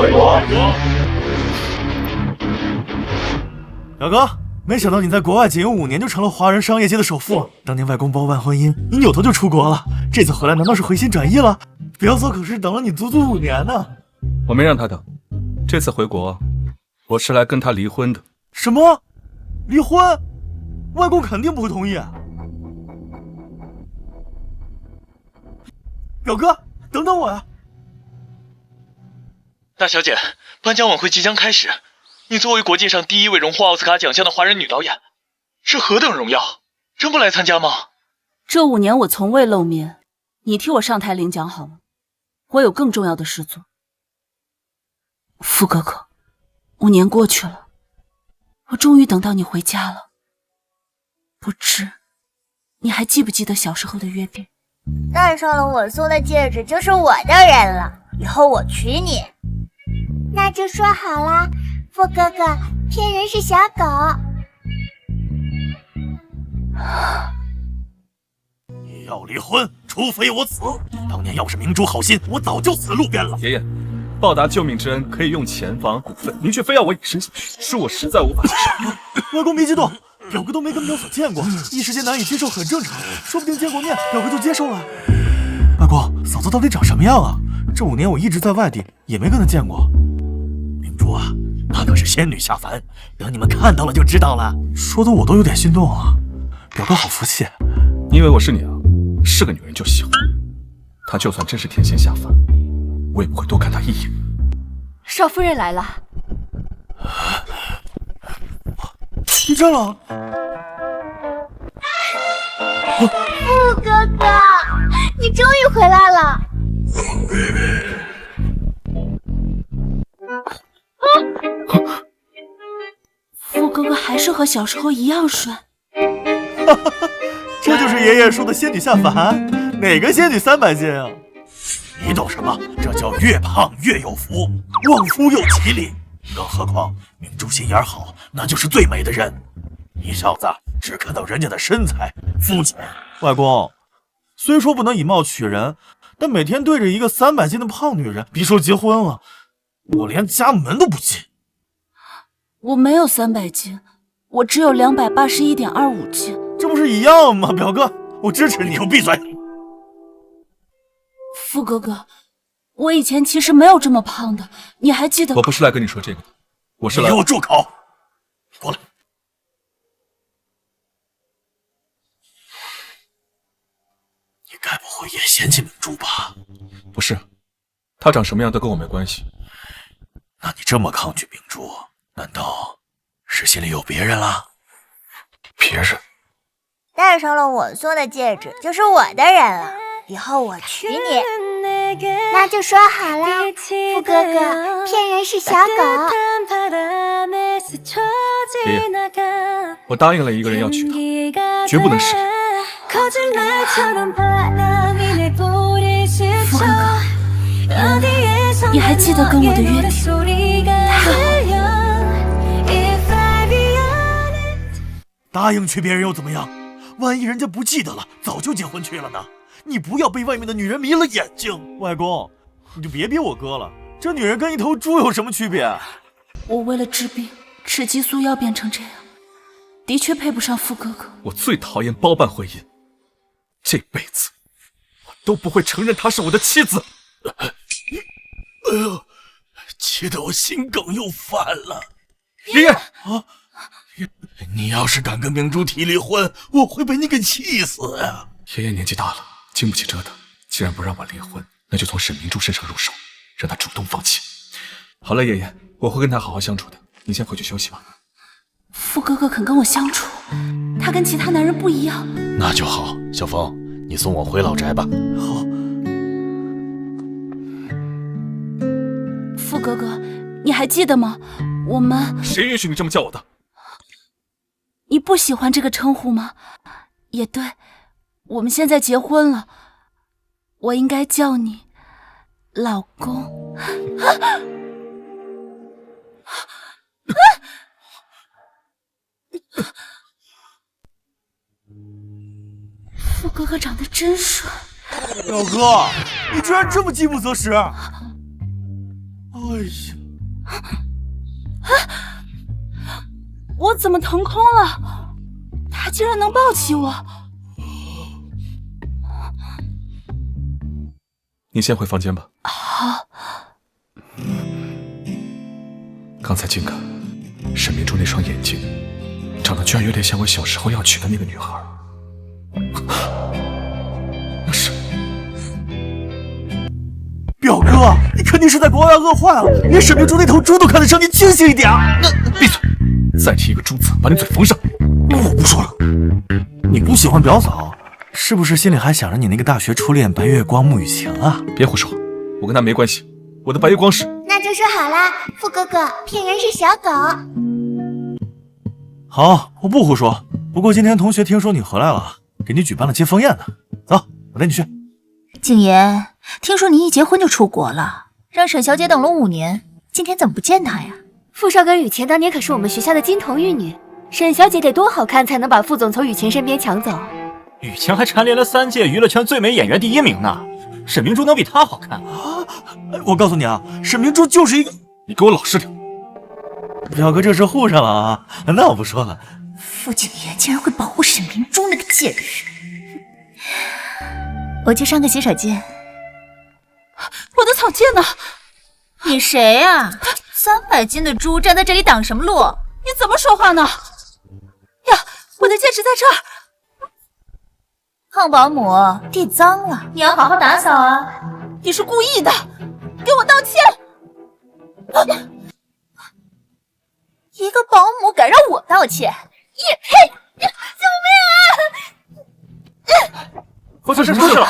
回国。表哥，没想到你在国外仅用5年就成了华人商业界的首富。当年外公包办婚姻，你扭头就出国了，这次回来难道是回心转意了？表嫂可是等了你足足5年呢。我没让他等，这次回国，我是来跟他离婚的。什么？离婚？外公肯定不会同意。表哥，等等我呀！大小姐，颁奖晚会即将开始，你作为国际上第1位荣获奥斯卡奖项的华人女导演，是何等荣耀？真不来参加吗？这5年我从未露面，你替我上台领奖好吗？我有更重要的事做。傅哥哥，5年过去了，我终于等到你回家了。不知你还记不记得小时候的约定？戴上了我送的戒指就是我的人了，以后我娶你。那就说好啦，傅哥哥，骗人是小狗。你要离婚，除非我死。当年要是明珠好心，我早就死路边了。爷爷，报答救命之恩可以用钱房股份，您却非要我以身相许，是我实在无法接受。外公别激动，表哥都没跟表嫂见过，一时间难以接受很正常，说不定见过面，表哥就接受了。外公，嫂子到底长什么样啊？这5年我一直在外地，也没跟她见过。明珠啊，她可是仙女下凡，等你们看到了就知道了。说的我都有点心动啊，表哥好服气。你以为我是你啊？是个女人就喜欢。她就算真是天仙下凡，我也不会多看她一眼。少夫人来了。地震了！傅哥哥，你终于回来了！傅哥哥还是和小时候一样帅。这就是爷爷说的仙女下凡，哪个仙女300斤啊？你懂什么？这叫越胖越有福，旺夫又吉利。更何况明珠心眼好，那就是最美的人。你小子只看到人家的身材，肤浅。外公，虽说不能以貌取人，但每天对着一个300斤的胖女人，别说结婚了，我连家门都不进。我没有300斤，我只有281.25斤。这不是一样吗？表哥，我支持你。你给我闭嘴！傅哥哥，我以前其实没有这么胖的，你还记得？我不是来跟你说这个的，我是来……你给我住口！过来。你该不会也嫌弃明珠吧？不是，她长什么样都跟我没关系。那你这么抗拒明珠，难道是心里有别人了？别人？戴上了我送的戒指就是我的人了，以后我娶你。那就说好啦，傅哥哥，骗人是小狗。爷爷，我答应了一个人要娶她，绝不能失礼。傅哥哥，你还记得跟我的约定？太好了。答应娶别人又怎么样？万一人家不记得了，早就结婚去了呢。你不要被外面的女人迷了眼睛。外公，你就别逼我哥了，这女人跟一头猪有什么区别？我为了治病吃激素药变成这样，的确配不上傅哥哥。我最讨厌包办婚姻，这辈子我都不会承认她是我的妻子。哎呦，气得我心梗又犯了。爷爷啊！你要是敢跟明珠提离婚，我会被你给气死呀！爷爷年纪大了，经不起折腾。既然不让我离婚，那就从沈明珠身上入手，让她主动放弃。好了，爷爷，我会跟她好好相处的。你先回去休息吧。傅哥哥肯跟我相处，他跟其他男人不一样。那就好，小峰，你送我回老宅吧。好。傅哥哥，你还记得吗？我们……谁允许你这么叫我的？你不喜欢这个称呼吗？也对，我们现在结婚了，我应该叫你老公。傅哥哥长得真帅。表哥，你居然这么饥不择食！呀，我怎么腾空了？他竟然能抱起我！你先回房间吧。好。刚才金哥，沈明珠那双眼睛，长得居然有点像我小时候要娶的那个女孩。那是表哥，你肯定是在国外饿坏了，连沈明珠那头猪都看得上，你清醒一点。闭嘴！再提一个猪字，把你嘴缝上。我不说了。你不喜欢表嫂，是不是心里还想着你那个大学初恋白月光穆雨晴啊？别胡说，我跟他没关系。我的白月光是……那就说好啦，富哥哥，骗人是小狗。好，我不胡说。不过今天同学听说你回来了，给你举办了接风宴呢。走，我带你去。景言，听说你一结婚就出国了，让沈小姐等了5年，今天怎么不见她呀？傅少跟雨晴当年可是我们学校的金童玉女，沈小姐得多好看才能把傅总从雨晴身边抢走？雨晴还蝉联了3届娱乐圈最美演员第1名呢，沈明珠能比她好看啊？我告诉你啊，沈明珠就是一个……你给我老实点。表哥这是护上了啊，那我不说了。傅景言竟然会保护沈明珠那个贱人！我去上个洗手间。我的草芥呢？你谁呀？300斤的猪站在这里挡什么路？你怎么说话呢？呀，我的戒指在这儿。胖保姆，地脏了，你要好好打扫啊！你是故意的，给我道歉！一个保姆敢让我道歉？也配！救命啊！发生什么事了？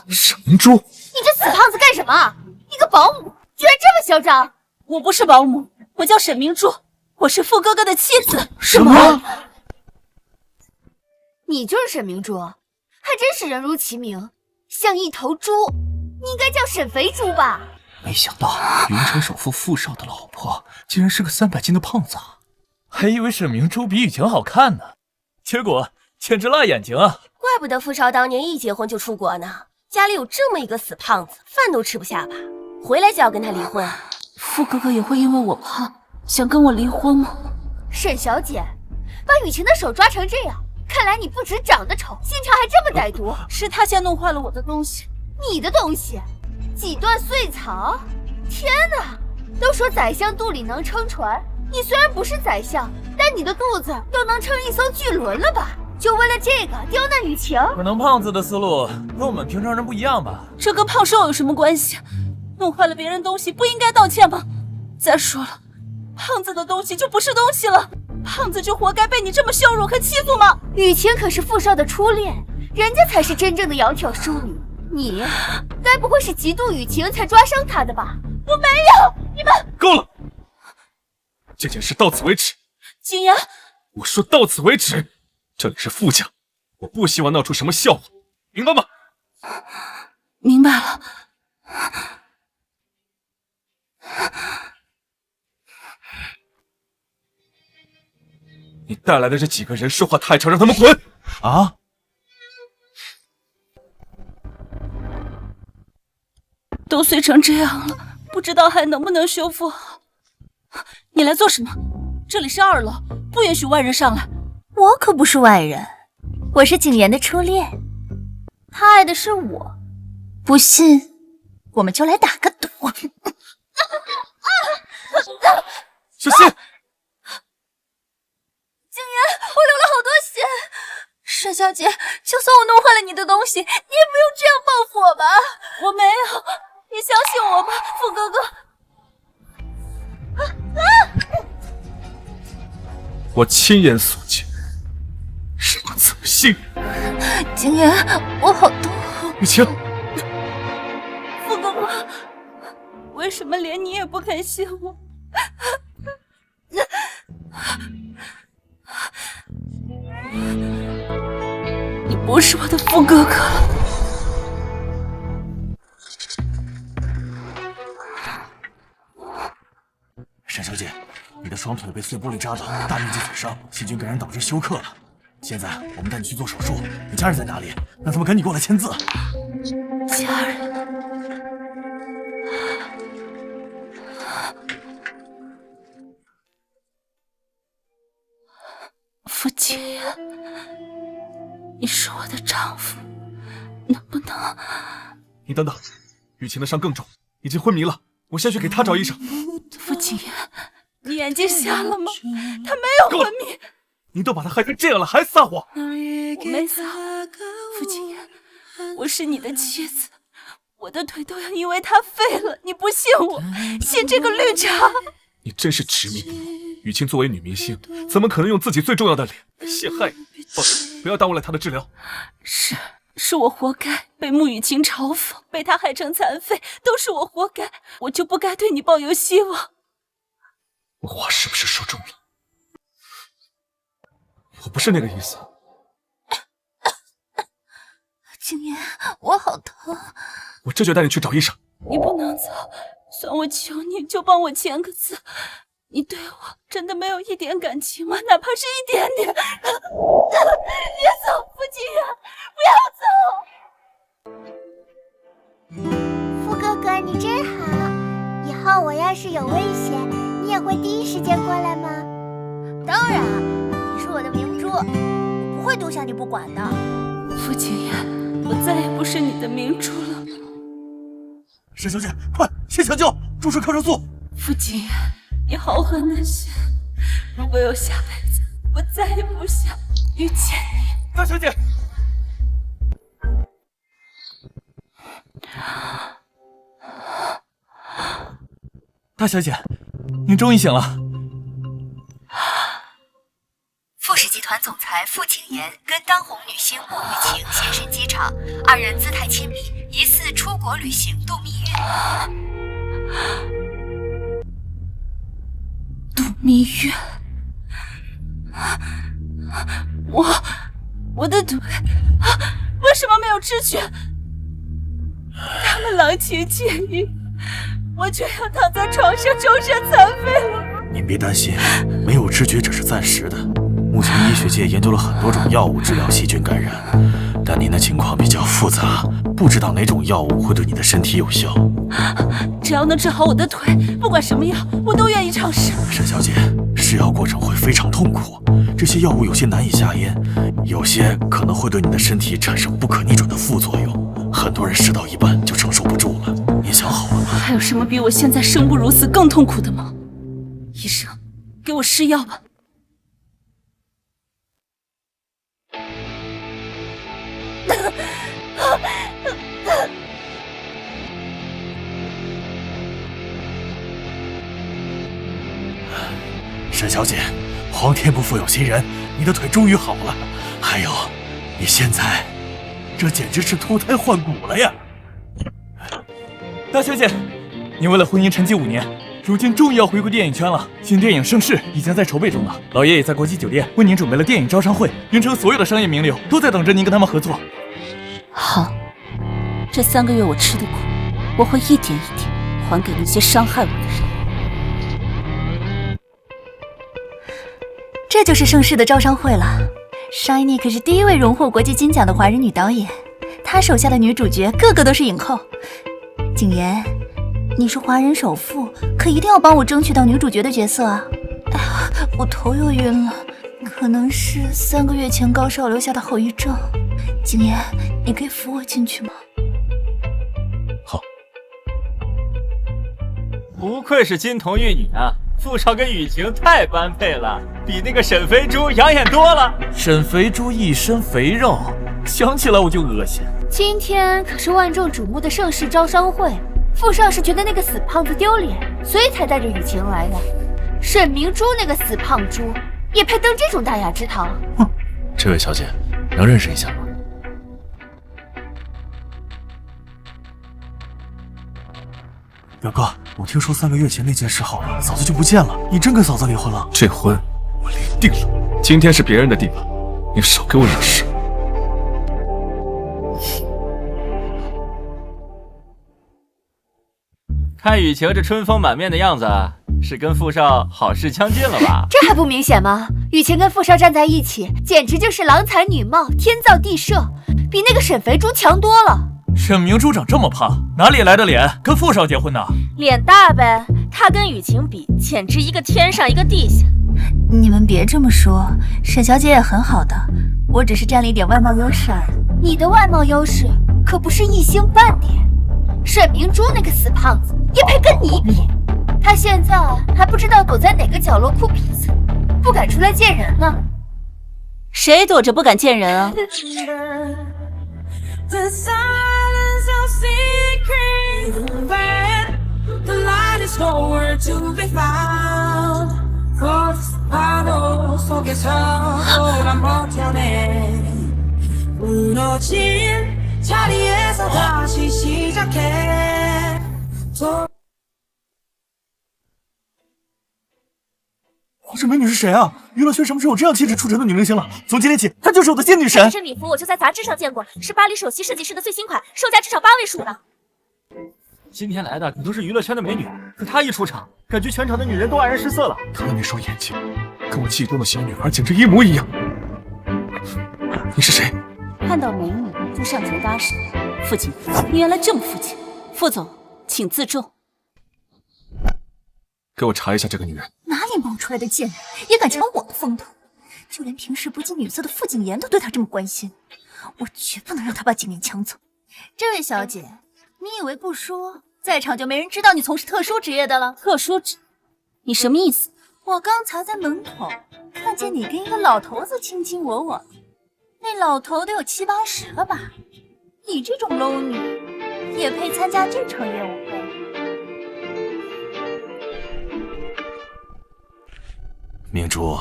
沈明珠，你这死胖子干什么？一个保姆居然这么嚣张！我不是保姆，我叫沈明珠，我是傅哥哥的妻子。什么？你就是沈明珠，还真是人如其名，像一头猪。你应该叫沈肥猪吧？没想到云城首富傅少的老婆竟然是个300斤的胖子啊！还以为沈明珠比雨晴好看呢，结果简直辣眼睛啊！怪不得傅少当年一结婚就出国呢，家里有这么一个死胖子，饭都吃不下吧？回来就要跟他离婚。傅哥哥也会因为我胖想跟我离婚吗？沈小姐，把雨晴的手抓成这样，看来你不止长得丑，心肠还这么歹毒。是他先弄坏了我的东西。你的东西？几段碎草？天哪！都说宰相肚里能撑船，你虽然不是宰相，但你的肚子都能撑一艘巨轮了吧？就为了这个刁难雨晴？可能胖子的思路跟我们平常人不一样吧？这跟胖瘦有什么关系？弄坏了别人东西不应该道歉吗？再说了，胖子的东西就不是东西了，胖子就活该被你这么羞辱和欺负吗？雨晴可是傅少的初恋，人家才是真正的窈窕淑女，你该不会是嫉妒雨晴才抓伤她的吧？我没有，你们够了！这件事到此为止。景言，我说到此为止。这里是傅家，我不希望闹出什么笑话，明白吗？明白了。你带来的这几个人说话太吵，让他们滚！啊！都碎成这样了，不知道还能不能修复好。你来做什么？这里是2楼，不允许外人上来。我可不是外人，我是景言的初恋，他爱的是我。不信，我们就来打个赌。小心！景言，我流了好多血。沈小姐，就算我弄坏了你的东西，你也不用这样报复我吧？我没有，你相信我吧，傅哥哥。我亲眼所见，让我怎么信？景言，我好痛。雨晴，傅哥哥，为什么连你也不肯信我？你不是我的傅哥哥了。沈小姐，你的双腿被碎玻璃扎到，大面积损伤，细菌感染导致休克了。现在我们带你去做手术，你家人在哪里？让他们赶紧过来签字。家人，清言，你是我的丈夫，能不能……你等等，雨晴的伤更重，已经昏迷了，我先去给她找医生。傅景言，你眼睛瞎了吗？她没有昏迷。你都把她害成这样了，还撒谎？我没撒谎，傅景言，我是你的妻子，我的腿都要因为她废了。你不信我，信这个绿茶。你真是执迷不悟。雨晴作为女明星，怎么可能用自己最重要的脸陷害你？放手，不要耽误了她的治疗。是我活该，被穆雨晴嘲讽，被她害成残废，都是我活该，我就不该对你抱有希望。我话是不是说重了？我不是那个意思。景言，我好疼。我这就带你去找医生。你不能走，算我求你，就帮我签个字。你对我真的没有一点感情吗？哪怕是一点点。别走，傅景言，不要走。傅哥哥，你真好。以后我要是有危险，你也会第一时间过来吗？当然，你是我的明珠，我不会丢下你不管的。傅景言，我再也不是你的明珠了。沈小姐，快先抢救，注射抗生素。傅景言，你好狠的心，如果有下辈子，我再也不想遇见你。大小姐，大小姐，您终于醒了。富士集团总裁傅景言跟当红女星穆雨晴现身机场，二人姿态亲密，疑似出国旅行度蜜月。度蜜月，我的腿为什么没有知觉？他们郎情妾意，我却要躺在床上终身残废了。您别担心，没有知觉只是暂时的。目前医学界研究了很多种药物治疗细菌感染，但您的情况比较复杂，不知道哪种药物会对你的身体有效。只要能治好我的腿，不管什么药，我都愿意尝试。沈小姐，试药过程会非常痛苦，这些药物有些难以下咽，有些可能会对你的身体产生不可逆转的副作用，很多人试到一半就承受不住了。您想好了吗？还有什么比我现在生不如死更痛苦的吗？医生，给我试药吧。沈小姐，皇天不负有心人，你的腿终于好了。还有，你现在这简直是脱胎换骨了呀！大小姐，您为了婚姻沉寂5年，如今终于要回归电影圈了。新电影《盛世》已经在筹备中了，老爷也在国际酒店为您准备了电影招商会，云城所有的商业名流都在等着您跟他们合作。好，这3个月我吃的苦，我会一点一点还给那些伤害我的人。这就是盛世的招商会了。Shiny 可是第一位荣获国际金奖的华人女导演，她手下的女主角个个都是影后。景言，你是华人首富，可一定要帮我争取到女主角的角色啊！哎呀，我头又晕了，可能是3个月前高烧留下的后遗症。景言，你可以扶我进去吗？好。不愧是金童玉女啊！傅少跟雨晴太般配了，比那个沈肥猪养眼多了。沈肥猪一身肥肉，想起来我就恶心。今天可是万众瞩目的盛世招商会，傅少是觉得那个死胖子丢脸，所以才带着雨晴来的。沈明珠那个死胖猪，也配登这种大雅之堂？哼，这位小姐，能认识一下吗？表哥，我听说3个月前那件事后，嫂子就不见了，你真跟嫂子离婚了？这婚我离定了。今天是别人的地方，你少给我惹事。看雨晴这春风满面的样子，是跟傅少好事将近了吧？这还不明显吗？雨晴跟傅少站在一起，简直就是郎才女貌，天造地设，比那个沈肥猪强多了。沈明珠长这么胖，哪里来的脸跟傅少结婚呢？脸大呗，他跟雨晴比，简直一个天上一个地下。你们别这么说，沈小姐也很好的，我只是占了一点外貌优势而已。你的外貌优势可不是一星半点，沈明珠那个死胖子也配跟你比？他现在还不知道躲在哪个角落哭鼻子，不敢出来见人呢。谁躲着不敢见人啊？花之美女是谁啊？娱乐圈什么时候有这样气质出尘的女明星了？从今天起，她就是我的仙女神。这身礼服我就在杂志上见过，是巴黎首席设计师的最新款，售价至少8位数呢。今天来的可都是娱乐圈的美女，可她一出场，感觉全场的女人都黯然失色了。她的那双眼睛，跟我记忆中的小女孩简直一模一样。你是谁？看到美女就上前搭讪，父亲，你原来这么父亲。副总，请自重。给我查一下这个女人。哪里冒出来的贱人，也敢抢我的风头？就连平时不近女色的傅景言都对她这么关心，我绝不能让她把景言抢走。这位小姐，你以为不说，在场就没人知道你从事特殊职业的了？特殊职？你什么意思？我刚才在门口看见你跟一个老头子卿卿我我，那老头得有70、80了吧？你这种 low 女也配参加这场宴会？明珠，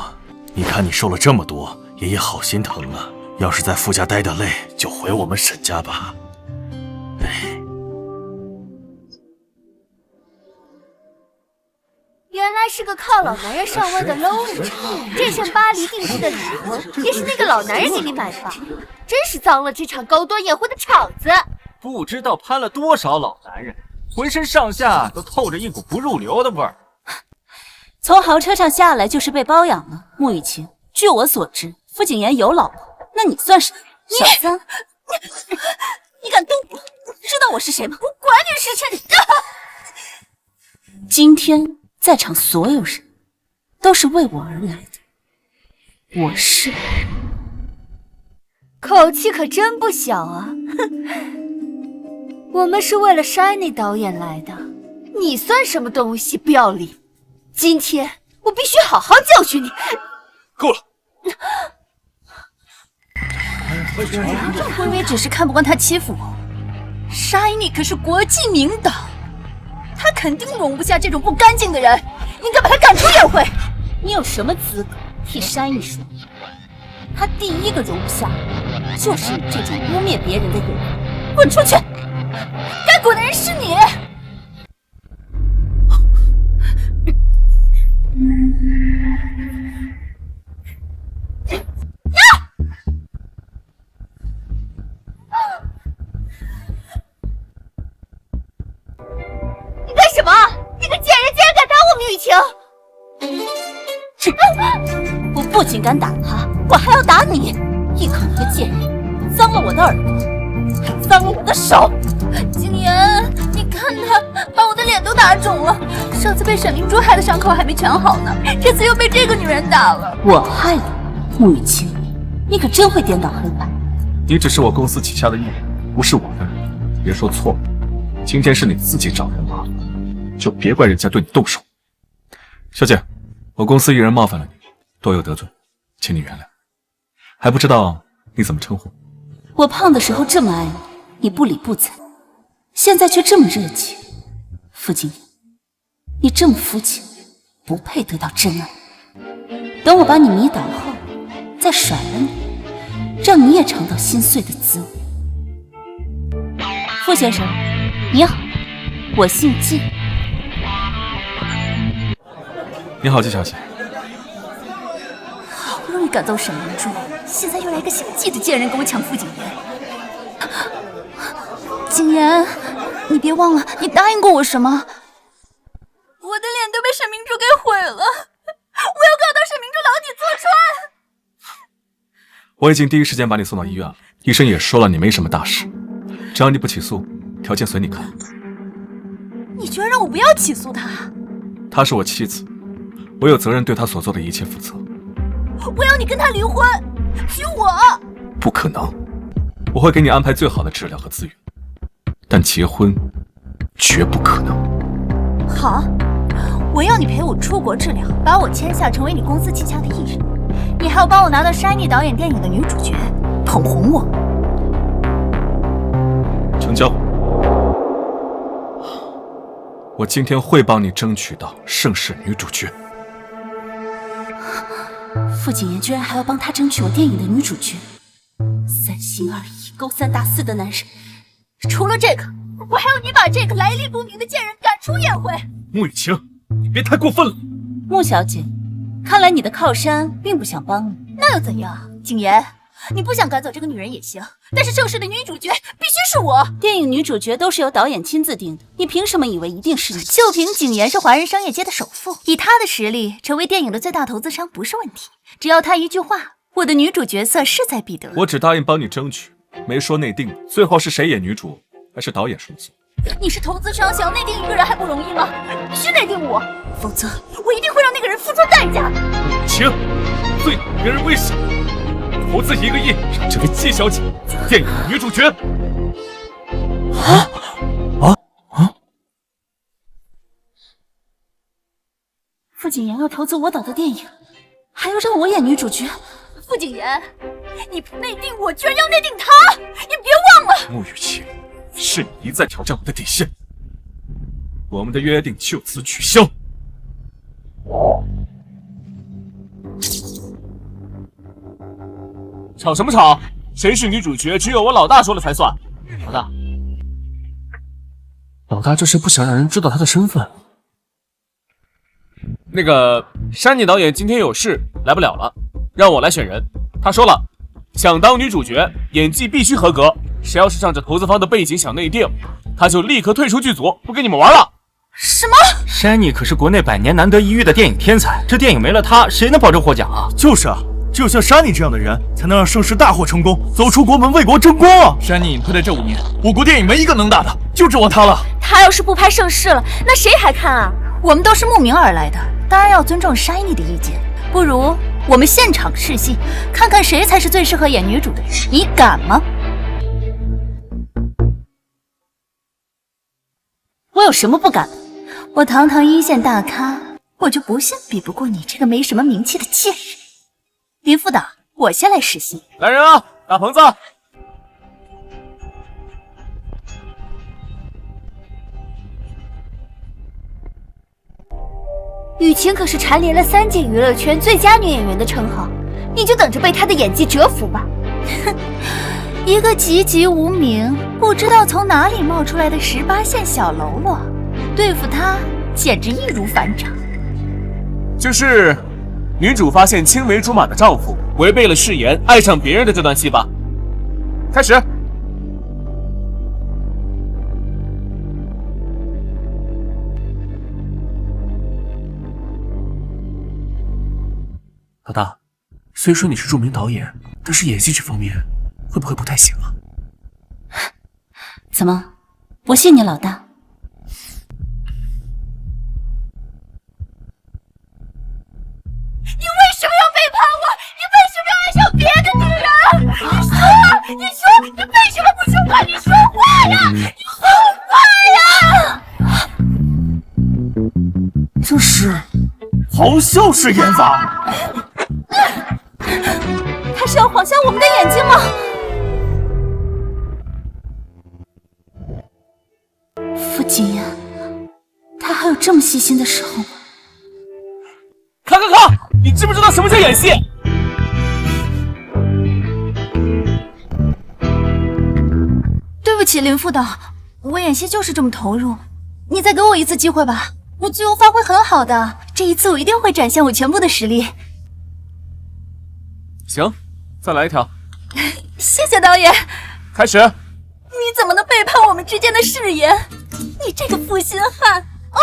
你看你瘦了这么多，爷爷好心疼啊。要是在傅家待得累，就回我们沈家吧。原来是个靠老男人上位的 low 女，这身巴黎定制的礼服也是那个老男人给你买的吧？真是脏了这场高端宴会的场子。不知道攀了多少老男人，浑身上下都透着一股不入流的味儿。从豪车上下来就是被包养了。穆雨晴，据我所知，傅景言有老婆，那你算什么？小三，你敢动我？知道我是谁吗？我管你是谁！今天在场所有人都是为我而来的，我是……口气可真不小啊！我们是为了 Shiny 导演来的，你算什么东西？不要脸！今天我必须好好教训你！够了！微微只是看不惯他欺负我，Shiny 可是国际名导，他肯定容不下这种不干净的人，应该把他赶出宴会。你有什么资格替Shiny说？他第一个容不下就是你这种污蔑别人的人，滚出去！该滚的人是你！你干什么？你个贱人竟然敢打我们雨晴！我不仅敢打他，我还要打你！一口一个贱人，脏了我的耳朵，还脏了我的手！景言，你看他把我的脸都打肿了，上次被沈明珠害的伤口还没全好呢，这次又被这个女人打了。我害的，穆雨晴，你可真会颠倒黑白。你只是我公司旗下的艺人，不是我的人，别说错了。今天是你自己找人麻烦，就别怪人家对你动手。小姐，我公司艺人冒犯了你，多有得罪，请你原谅。还不知道你怎么称呼？我胖的时候这么爱你，你不理不睬，现在却这么热情。傅景言，你这么肤浅，不配得到真爱。等我把你迷倒后，再甩了你，让你也尝到心碎的滋味。傅先生，你好，我姓季。你好，季小姐。好不容易赶走沈明珠，现在又来一个姓季的贱人跟我抢傅景言。景言，你别忘了，你答应过我什么？我的脸都被沈明珠给毁了，我要告到沈明珠牢底坐穿。我已经第一时间把你送到医院了，医生也说了你没什么大事，只要你不起诉，条件随你看。你居然让我不要起诉她？她是我妻子，我有责任对他所做的一切负责。我要你跟他离婚，娶我。不可能，我会给你安排最好的治疗和资源，但结婚绝不可能。好，我要你陪我出国治疗，把我签下成为你公司旗下的艺人，你还要帮我拿到山妮导演电影的女主角，捧红我。成交。我今天会帮你争取到盛世女主角。傅景言居然还要帮他争取我电影的女主角，三心二意、勾三搭四的男人。除了这个，我还要你把这个来历不明的贱人赶出宴会。穆雨晴，你别太过分了。穆小姐，看来你的靠山并不想帮你。那又怎样？景言，你不想赶走这个女人也行，但是盛世的女主角必须是我。电影女主角都是由导演亲自定的，你凭什么以为一定是你？就凭景言是华人商业界的首富，以他的实力成为电影的最大投资商不是问题。只要他一句话，我的女主角色势在必得。我只答应帮你争取，没说内定。最后是谁演女主，还是导演说了算。你是投资商，想要内定一个人还不容易吗？必须内定我，否则我一定会让那个人付出代价。请，最令人危险，投资1个亿，让这位季小姐做电影的女主角。傅景言要投资我导的电影，还要让我演女主角。傅景言，你不内定我，居然要内定他，你别忘了。穆雨晴，是你一再挑战我的底线，我们的约定就此取消。吵什么吵？谁是女主角，只有我老大说了才算。老大这是不想让人知道他的身份。那个山妮导演今天有事来不了了，让我来选人。他说了，想当女主角，演技必须合格。谁要是仗着投资方的背景想内定，他就立刻退出剧组，不跟你们玩了。什么？山妮可是国内100年难得一遇的电影天才，这电影没了他，谁能保证获奖啊？就是啊，只有像山妮这样的人，才能让盛世大获成功，走出国门，为国争光啊！山妮隐退的这5年，我国电影没一个能打的，就指望他了。他要是不拍盛世了，那谁还看啊？我们都是慕名而来的，当然要尊重山妮的意见。不如我们现场试戏，看看谁才是最适合演女主的人。你敢吗？我有什么不敢的？我堂堂一线大咖，我就不信比不过你这个没什么名气的贱人。林副导，我先来试戏。来人啊，大棚子！雨晴可是蝉联了3届娱乐圈最佳女演员的称号，你就等着被她的演技折服吧。一个籍籍无名、不知道从哪里冒出来的18线小喽啰，对付她简直易如反掌。就是女主发现青梅竹马的丈夫违背了誓言，爱上别人的这段戏吧。开始。老大，虽说你是著名导演，但是演戏这方面会不会不太行啊？怎么，不信你老大？你为什么要背叛我？你为什么要爱上别的女人？你说，你为什么不说话？你说话呀！你说话呀！这是咆哮式演法。他是要晃瞎我们的眼睛吗？傅景言，他还有这么细心的时候吗？看！你知不知道什么叫演戏？对不起，林副导，我演戏就是这么投入，你再给我一次机会吧，我自由发挥很好的，这一次我一定会展现我全部的实力。行，再来一条。谢谢导演。开始。你怎么能背叛我们之间的誓言？你这个负心汉！哦，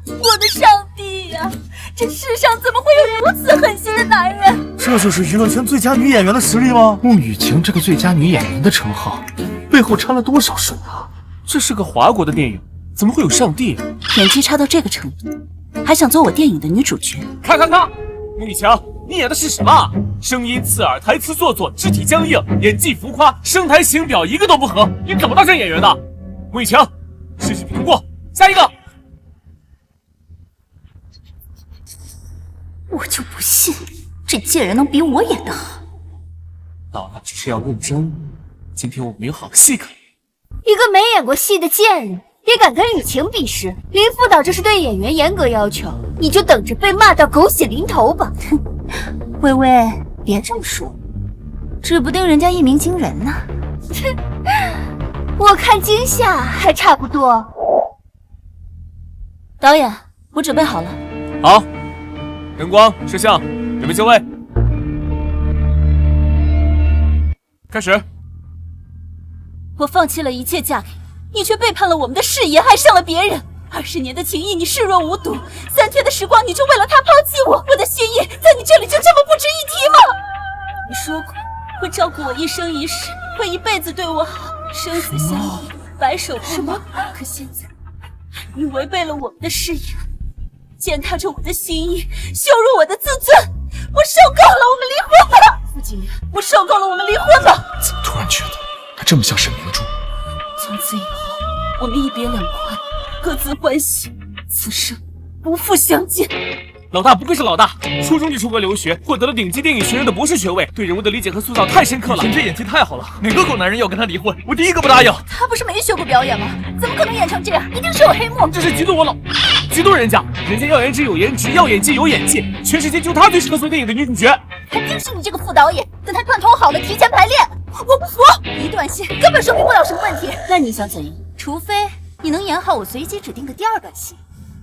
我的上帝呀！这世上怎么会有如此狠心的男人？这就是娱乐圈最佳女演员的实力吗？穆雨晴这个最佳女演员的称号，背后掺了多少水啊？这是个华国的电影，怎么会有上帝？演技差到这个程度，还想做我电影的女主角？看，穆雨强，你演的是什么？声音刺耳，台词做作，肢体僵硬，演技浮夸，声台形表一个都不合，你怎么当上演员的？穆雨强，试试通过，下一个。我就不信这贱人能比我演得好。老大只是要认真，今天我们有好戏可演。一个没演过戏的贱人，也敢跟雨晴比试？林副导这是对演员严格要求，你就等着被骂到狗血淋头吧！哼，微微，别这么说，指不定人家一鸣惊人呢。哼，我看惊吓还差不多。导演，我准备好了。好，灯光、摄像，准备就位，开始。我放弃了一切嫁给你，你却背叛了我们的誓言，爱上了别人。20年的情谊你视若无睹，3天的时光你就为了他抛弃我，我的心意在你这里就这么不值一提吗？你说过会照顾我一生一世，会一辈子对我好，生死相依，白首不老。可现在你违背了我们的誓言，践踏着我的心意，羞辱我的自尊，我受够了，我们离婚吧！傅景言，我受够了，我们离婚吧！怎么突然觉得他这么像沈明珠？从此以后，我们一别两宽，各自欢喜，此生不复相见。老大不愧是老大，初中就出国留学，获得了顶级电影学院的博士学位，对人物的理解和塑造太深刻了。你这演技太好了，哪个狗男人要跟他离婚，我第一个不答应。他不是没学过表演吗？怎么可能演成这样？一定是有黑幕。这是嫉妒我老，嫉妒人家要颜值有颜值，要演技有演技，全世界就她最适合做电影的女主角。肯定是你这个副导演跟他串通好了，提前排练。我不服，一段戏根本说明不了什么问题。那你想怎样？除非你能演好我随机指定的第2段戏，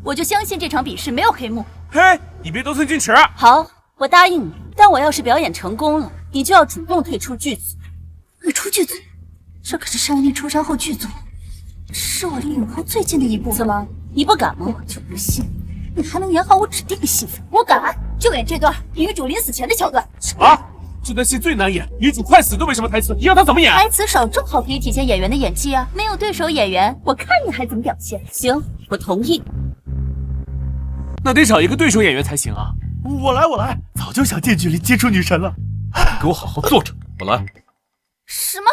我就相信这场比试没有黑幕。嘿，你别得寸进尺。好，我答应你，但我要是表演成功了，你就要主动退出剧组。退出剧组？这可是山丽出山后剧组，是我离影后最近的一步。怎么，你不敢吗？我就不信你还能演好我指定的戏份。我敢，就演这段女主临死前的桥段。什么？这段戏最难演，女主快死都没什么台词，你让她怎么演？台词少正好可以体现演员的演技啊！没有对手演员，我看你还怎么表现？行，我同意。那得找一个对手演员才行啊！我来，早就想近距离接触女神了。你给我好好坐着，我来。什么？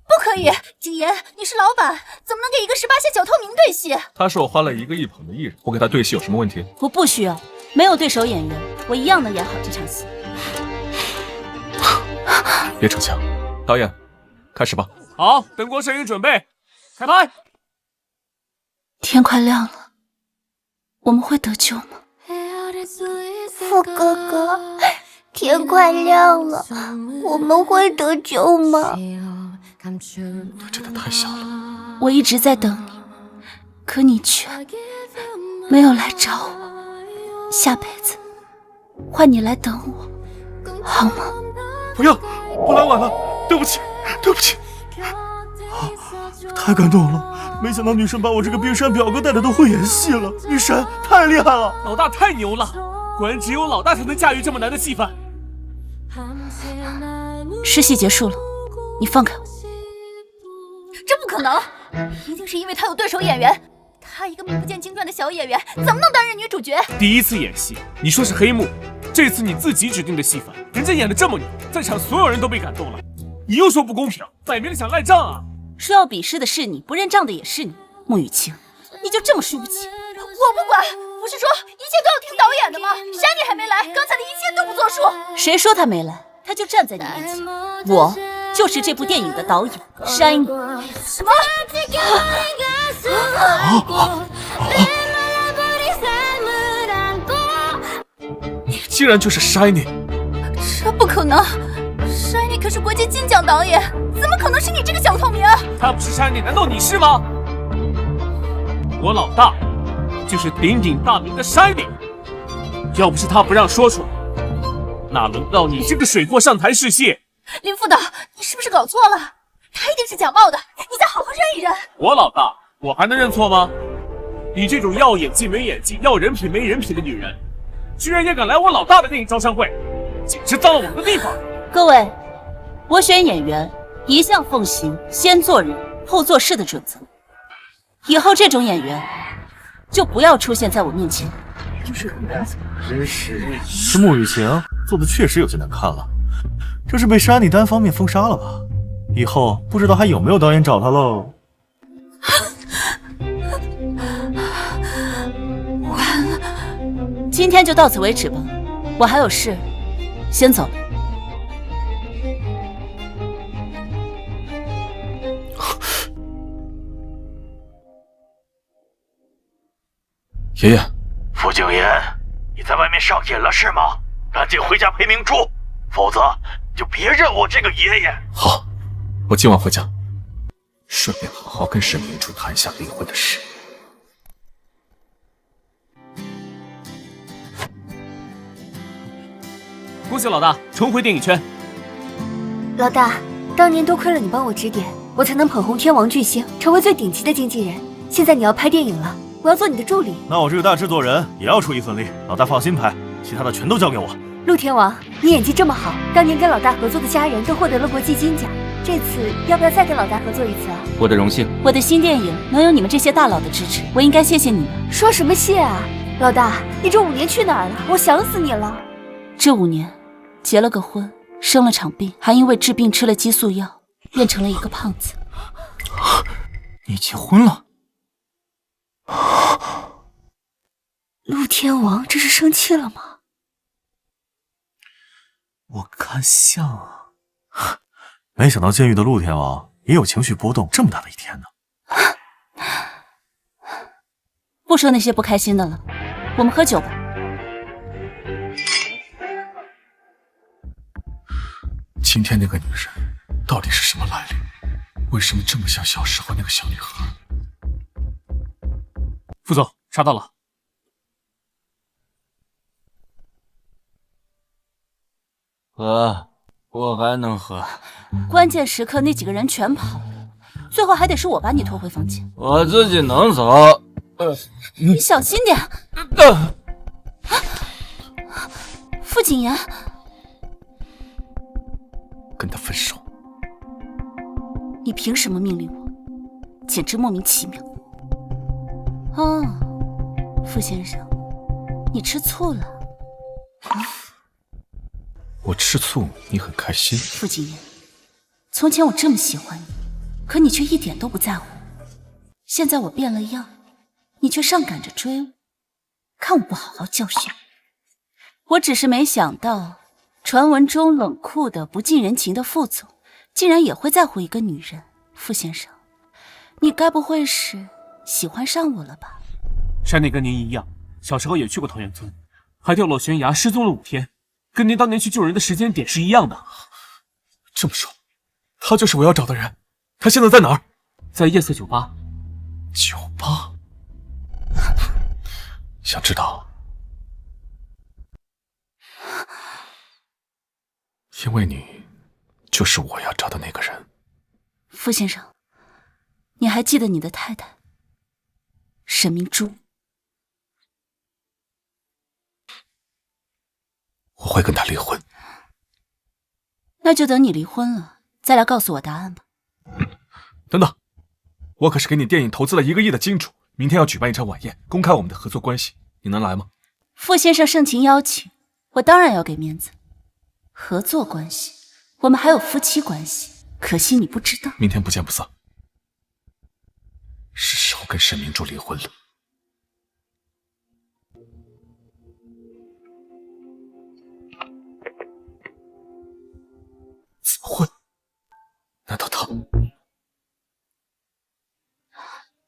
不可以！景言，你是老板，怎么能给一个18线小透明对戏？他是我花了1个亿捧的艺人，我给他对戏有什么问题？我不需要，没有对手演员，我一样能演好这场戏。别逞强，导演，开始吧。好，灯光摄影准备，开拍。天快亮了，我们会得救吗？傅哥哥，天快亮了，我们会得救吗？他真的太小了。我一直在等你，可你却没有来找我。下辈子换你来等我，好吗？不要，我来晚了，对不起。太感动了，没想到女神把我这个冰山表哥带的都会演戏了，女神太厉害了，老大太牛了，果然只有老大才能驾驭这么难的戏份。试戏结束了，你放开我。这不可能，一定是因为他有对手演员。她一个名不见经传的小演员，怎么能担任女主角？第一次演戏，你说是黑幕，这次你自己指定的戏份，人家演的这么牛，在场所有人都被感动了，你又说不公平，摆明了想赖账啊！说要比试的是你，不认账的也是你，穆雨晴，你就这么输不起？我不管，不是说一切都要听导演的吗？山妮还没来，刚才的一切都不作数。谁说他没来？他就站在你面前，我就是这部电影的导演山妮。什么？你竟然就是 Shiny！ 这不可能 ，Shiny 可是国际金奖导演，怎么可能是你这个小透明？他不是 Shiny， 难道你是吗？我老大就是鼎鼎大名的 Shiny， 要不是他不让说出来，哪轮到你这个水货上台试戏？林副导，你是不是搞错了？他一定是假冒的，你再好好认一认。我老大，我还能认错吗？你这种要演技没演技，要人品没人品的女人，居然也敢来我老大的电影招商会，简直脏了我们的地方！各位，我选演员一向奉行先做人后做事的准则，以后这种演员就不要出现在我面前。真是，这穆雨晴做的确实有些难看了，这是被山里单方面封杀了吧？以后不知道还有没有导演找他喽。完了，今天就到此为止吧，我还有事，先走了。爷爷，傅景言，你在外面上瘾了是吗？赶紧回家陪明珠，否则就别认我这个爷爷。好，我今晚回家，顺便好好跟沈明珠谈一下离婚的事。恭喜老大重回电影圈。老大，当年多亏了你帮我指点，我才能捧红天王巨星，成为最顶级的经纪人。现在你要拍电影了，我要做你的助理。那我这个大制作人也要出一份力，老大放心拍，其他的全都交给我。陆天王，你演技这么好，当年跟老大合作的家人都获得了国际金奖，这次要不要再跟老大合作一次啊？我的荣幸。我的新电影能有你们这些大佬的支持，我应该谢谢你们。说什么谢啊？老大，你这5年去哪儿了？我想死你了。这5年，结了个婚，生了场病，还因为治病吃了激素药，变成了一个胖子。你结婚了？陆天王这是生气了吗？我看像啊，没想到监狱的陆天王也有情绪波动这么大的一天呢。不说那些不开心的了，我们喝酒吧。今天那个女人到底是什么来历？为什么这么像小时候那个小女孩？副总，查到了。喝，我还能喝。关键时刻那几个人全跑了，最后还得是我把你拖回房间。我自己能走。你小心点。傅景言，跟他分手。你凭什么命令我？简直莫名其妙。哦，傅先生，你吃醋了？我吃醋，你很开心。傅景言，从前我这么喜欢你，可你却一点都不在乎。现在我变了样，你却上赶着追我，看我不好好教训。我只是没想到，传闻中冷酷的、不近人情的傅总，竟然也会在乎一个女人。傅先生，你该不会是喜欢上我了吧？山内跟您一样，小时候也去过桃源村，还掉落悬崖失踪了5天，跟您当年去救人的时间点是一样的。这么说，他就是我要找的人。他现在在哪儿？在夜色酒吧。酒吧？想知道？因为你就是我要找的那个人。傅先生，你还记得你的太太沈明珠？我会跟他离婚。那就等你离婚了，再来告诉我答案吧。等等，我可是给你电影投资了1个亿的金主，明天要举办一场晚宴，公开我们的合作关系，你能来吗？傅先生盛情邀请，我当然要给面子。合作关系，我们还有夫妻关系，可惜你不知道。明天不见不散。是时候跟沈明珠离婚了。怎么会？难道他？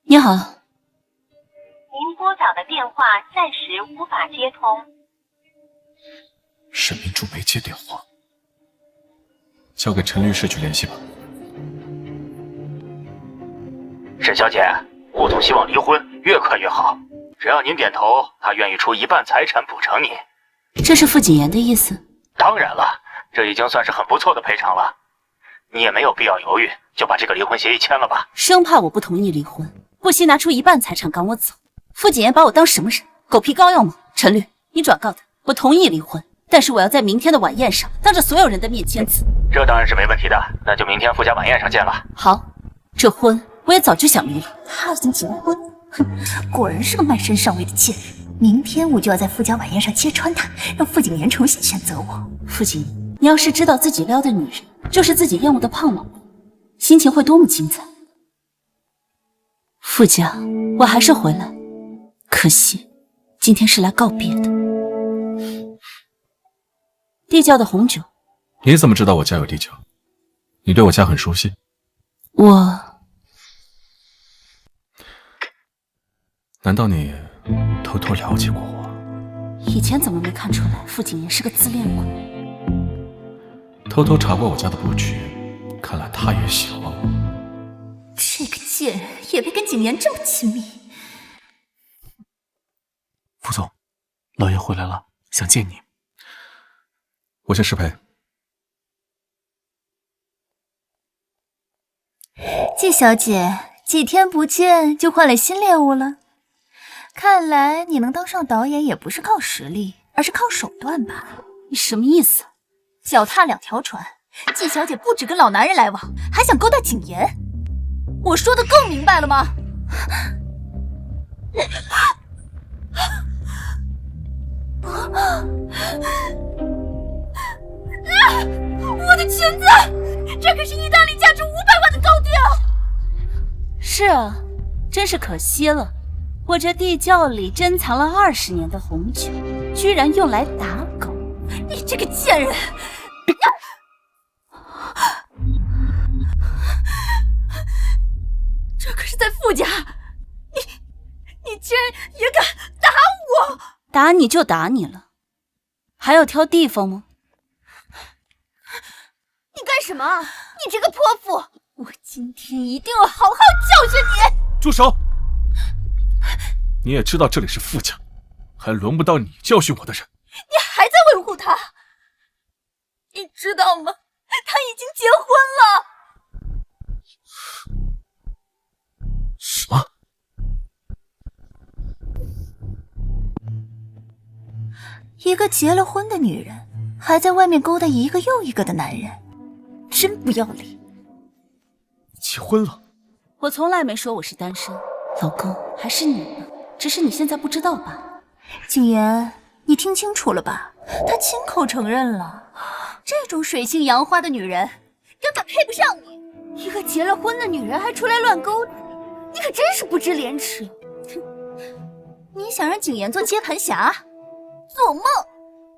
你好。您拨打的电话暂时无法接通。沈明珠没接电话，交给陈律师去联系吧。沈小姐，顾总希望离婚越快越好，只要您点头，他愿意出1半财产补偿您。这是傅景言的意思？当然了，这已经算是很不错的赔偿了。你也没有必要犹豫，就把这个离婚协议签了吧。生怕我不同意离婚，不惜拿出1半财产赶我走。傅景言把我当什么人？狗皮膏药吗？陈律，你转告他，我同意离婚，但是我要在明天的晚宴上，当着所有人的面签字。这当然是没问题的，那就明天傅家晚宴上见了。好，这婚我也早就想离了。他已经结了婚，哼，果然是个卖身上位的贱人。明天我就要在傅家晚宴上揭穿他，让傅景言重新选择我。傅景言，你要是知道自己撩的女人就是自己厌恶的胖老婆，心情会多么精彩。傅家，我还是回来，可惜今天是来告别的。地窖的红酒。你怎么知道我家有地窖？你对我家很熟悉？难道你偷偷了解过我？以前怎么没看出来傅景言是个自恋鬼？偷偷查过我家的布局，看来他也喜欢我。这个贱人也配跟景言这么亲密？傅总，老爷回来了，想见你。我先失陪。季小姐，几天不见就换了新猎物了。看来你能当上导演也不是靠实力，而是靠手段吧？你什么意思？脚踏两条船，季小姐不止跟老男人来往，还想勾搭景言。我说的更明白了吗？我的裙子，这可是意大利价值500万的高定。是啊，真是可惜了。我这地窖里珍藏了20年的红酒，居然用来打狗！你这个贱人！这可是在傅家，你竟然也敢打我！打你就打你了，还要挑地方吗？你干什么？你这个泼妇！我今天一定要好好教训你！住手！你也知道这里是傅家，还轮不到你教训我的人。你还在维护他？你知道吗？他已经结婚了。什么？一个结了婚的女人，还在外面勾搭一个又一个的男人，真不要脸。结婚了？我从来没说我是单身，老公还是你呢，只是你现在不知道罢了。景言，你听清楚了吧？他亲口承认了，这种水性杨花的女人根本配不上你。一个结了婚的女人还出来乱勾搭，你可真是不知廉耻。你想让景言做接盘侠？做梦！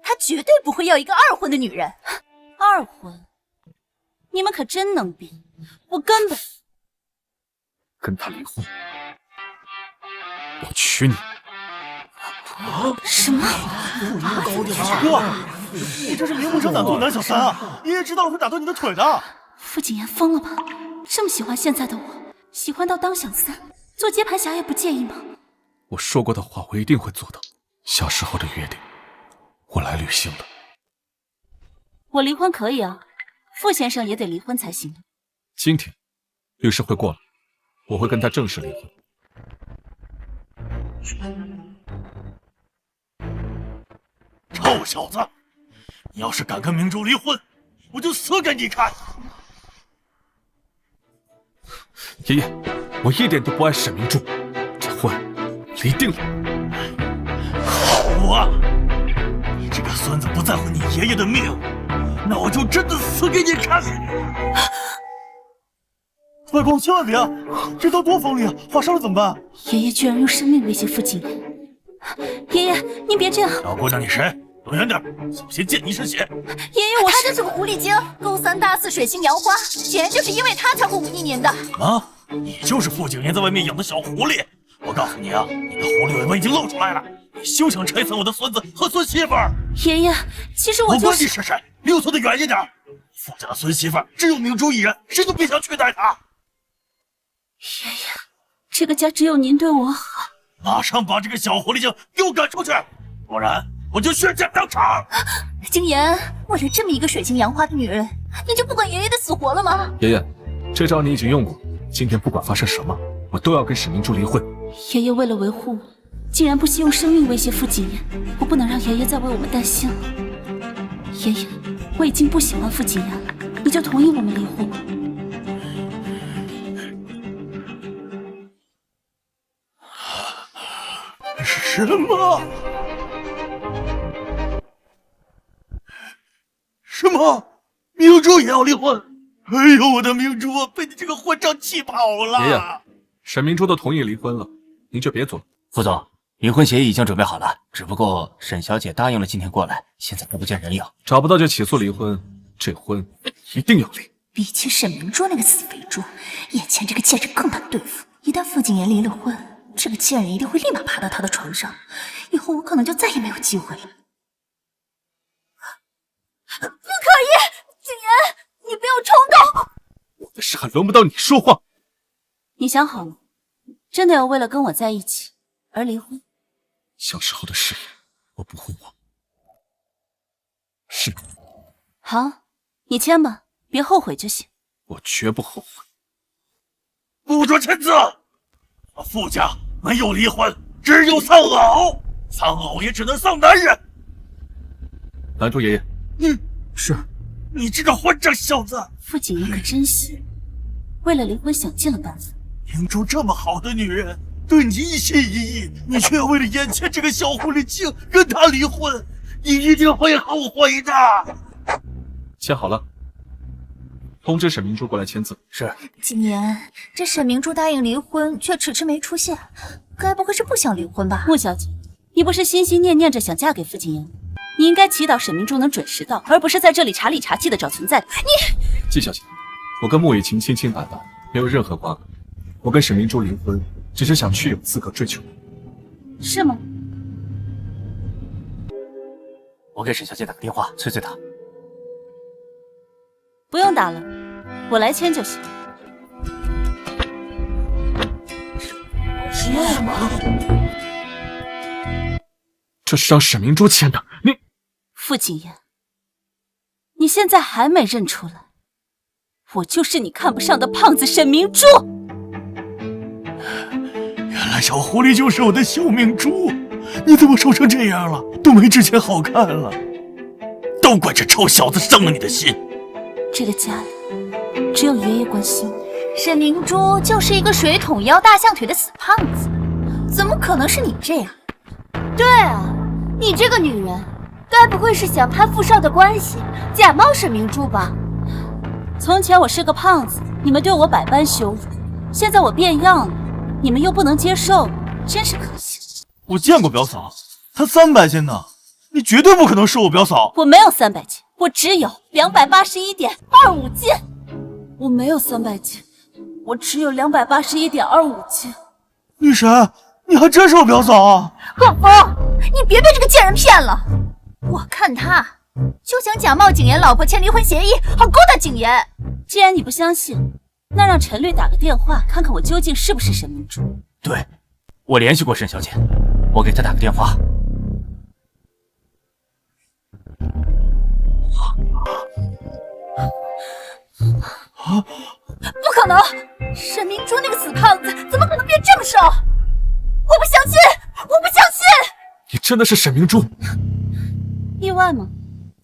他绝对不会要一个二婚的女人。二婚？你们可真能编！我根本跟他离婚，我娶你。什么？哇！你这是明目张胆做男小三啊！爷爷知道了会打断你的腿的。傅景言疯了吧？这么喜欢现在的我，喜欢到当小三，做接盘侠也不介意吗？我说过的话，我一定会做到。小时候的约定，我来履行的。我离婚可以啊，傅先生也得离婚才行。今天律师会过了，我会跟他正式离婚。臭小子，你要是敢跟明珠离婚，我就死给你看！爷爷，我一点都不爱沈明珠，这婚离定了。好啊，你这个孙子不在乎你爷爷的命，那我就真的死给你看！外公，千万别啊！这刀多锋利啊，划伤了怎么办？爷爷居然用生命威胁傅景言！爷爷，您别这样！小姑娘，你谁？躲远点，小心溅你一身血！爷爷，我他就是个狐狸精，勾三搭四，水性杨花，景言就是因为他才护我1年的。啊，你就是傅景言在外面养的小狐狸！我告诉你啊，你的狐狸尾巴已经露出来了，你休想拆散我的孙子和孙媳妇儿！爷爷，其实我就是……我管你是谁，离我坐得远一点！傅家的孙媳妇儿只有明珠一人，谁都别想取代她！爷爷，这个家只有您对我好。马上把这个小狐狸精给我赶出去，不然我就血溅当场！景言，为了这么一个水性杨花的女人，你就不管爷爷的死活了吗？爷爷，这招你已经用过，今天不管发生什么，我都要跟沈明珠离婚。爷爷为了维护我，竟然不惜用生命威胁傅景言，我不能让爷爷再为我们担心了。爷爷，我已经不喜欢傅景言了，你就同意我们离婚吧。是什么？什么？明珠也要离婚？哎呦，我的明珠被你这个混账气跑了！爷爷，沈明珠都同意离婚了，您就别做了。副总，离婚协议已经准备好了，只不过沈小姐答应了今天过来，现在还不见人影。找不到就起诉离婚，这婚一定要离。比起沈明珠那个死肥猪，眼前这个贱人更难对付。一旦傅景言离了婚，这个贱人一定会立马爬到他的床上，以后我可能就再也没有机会了。不可以，景言，你不要冲动。我的事还轮不到你说话。你想好了，真的要为了跟我在一起而离婚？小时候的誓言，我不会忘。是。好，你签吧，别后悔就行。我绝不后悔。不准签字！傅家没有离婚，只有丧偶，丧偶也只能丧男人。拦住爷爷！是。你这个混账小子！傅景言可真行，为了离婚想尽了办法。明珠这么好的女人，对你一心一意，你却为了眼前这个小狐狸精跟她离婚，你一定会后悔的。签好了，通知沈明珠过来签字。是。景言，这沈明珠答应离婚，却迟迟没出现，该不会是不想离婚吧？穆小姐，你不是心心念念着想嫁给傅景言？你应该祈祷沈明珠能准时到，而不是在这里查理查气的找存在。季小姐，我跟穆雨晴清清白白，没有任何瓜葛。我跟沈明珠离婚，只是想去有资格追求你。是吗？我给沈小姐打个电话，催催她。不用打了，我来签就行。什么？这是让沈明珠签的，你……傅景言，你现在还没认出来，我就是你看不上的胖子沈明珠。原来小狐狸就是我的小明珠，你怎么瘦成这样了？都没之前好看了，都怪这臭小子伤了你的心。这个家里只有爷爷关心我。沈明珠就是一个水桶腰大象腿的死胖子，怎么可能是你这样？对啊，你这个女人，该不会是想攀傅少的关系，假冒沈明珠吧？从前我是个胖子，你们对我百般羞辱，现在我变样了，你们又不能接受，真是可惜。我见过表嫂，她300斤呢，你绝对不可能是我表嫂。我没有300斤，我只有281.25斤。我没有300斤，我只有281.25斤。女神，你还真是我表嫂啊！贺峰，你别被这个贱人骗了，我看他就想假冒景言老婆签离婚协议，好勾搭景言。既然你不相信，那让陈律打个电话，看看我究竟是不是沈明珠。对，我联系过沈小姐，我给她打个电话。不可能，沈明珠那个死胖子怎么可能变这么瘦？我不相信，我不相信！你真的是沈明珠？意外吗？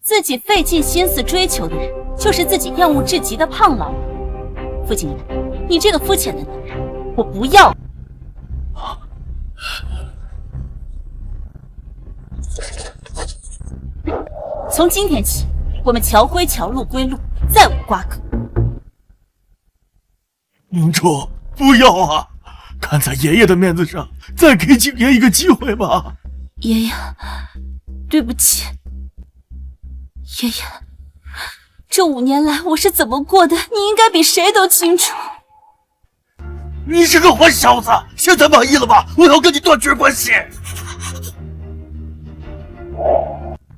自己费尽心思追求的人，就是自己厌恶至极的胖老。傅景言，你这个肤浅的男人，我不要。从今天起，我们桥归桥，路归路，再无瓜葛。明珠，不要啊！看在爷爷的面子上，再给景言一个机会吧。爷爷，对不起。爷爷，这5年来我是怎么过的，你应该比谁都清楚。你是个坏小子，现在满意了吧？我要跟你断绝关系。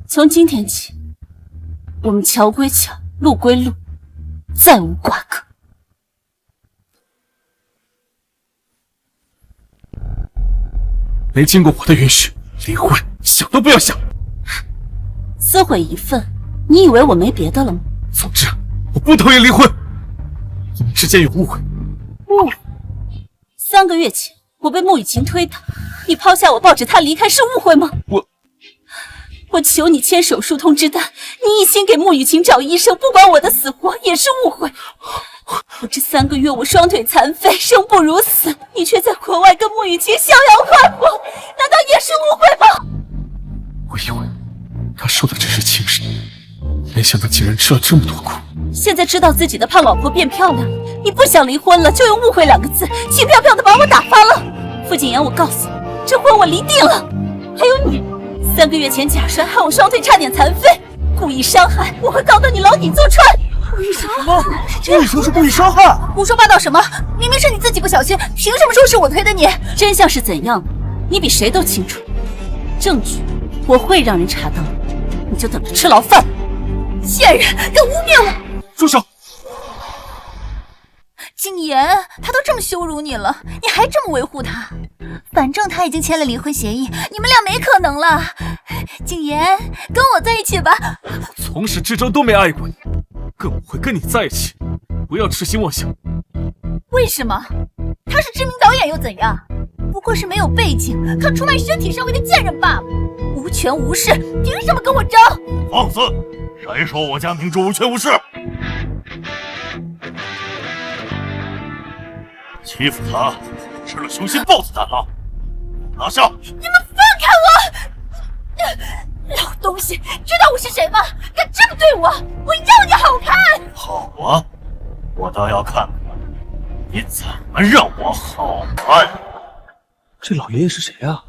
从今天起，我们桥归桥，路归路，再无瓜葛。没经过我的允许，离婚想都不要想。撕毁一份，你以为我没别的了吗？总之，我不同意离婚。我们之间有误会。误会？3个月前，我被穆雨晴推倒，你抛下我，抱着她离开，是误会吗？我求你签手术通知单，你一心给穆雨晴找医生，不管我的死活，也是误会。我这3个月我双腿残废，生不如死，你却在国外跟穆雨晴逍遥快活，难道也是误会吗？我以为他受的只是轻视，没想到竟然吃了这么多苦。现在知道自己的胖老婆变漂亮，你不想离婚了，就用误会2个字轻飘飘的把我打发了。傅景言，我告诉你，这婚我离定了。还有你，3个月前假摔害我双腿差点残废，故意伤害，我会告到你牢底坐穿。故意伤害？这说是故意伤害？胡说八道什么？明明是你自己不小心，凭什么说是我推的你？真相是怎样的，你比谁都清楚。证据我会让人查到，你就等着吃牢饭。贱人，敢污蔑我！住手！景言，他都这么羞辱你了，你还这么维护他？反正他已经签了离婚协议，你们俩没可能了。景言，跟我在一起吧。从始至终都没爱过你，更不会跟你在一起。不要痴心妄想。为什么？他是知名导演又怎样？不过是没有背景，靠出卖身体上位的贱人罢了。无权无势，凭什么跟我争？放肆！谁说我家明珠无权无势？欺负他，吃了雄心豹子胆了！拿下！你们放开我！老东西，知道我是谁吗？敢这么对我，我要你好看！好啊，我倒要看看你怎么让我好看。这老爷爷是谁啊？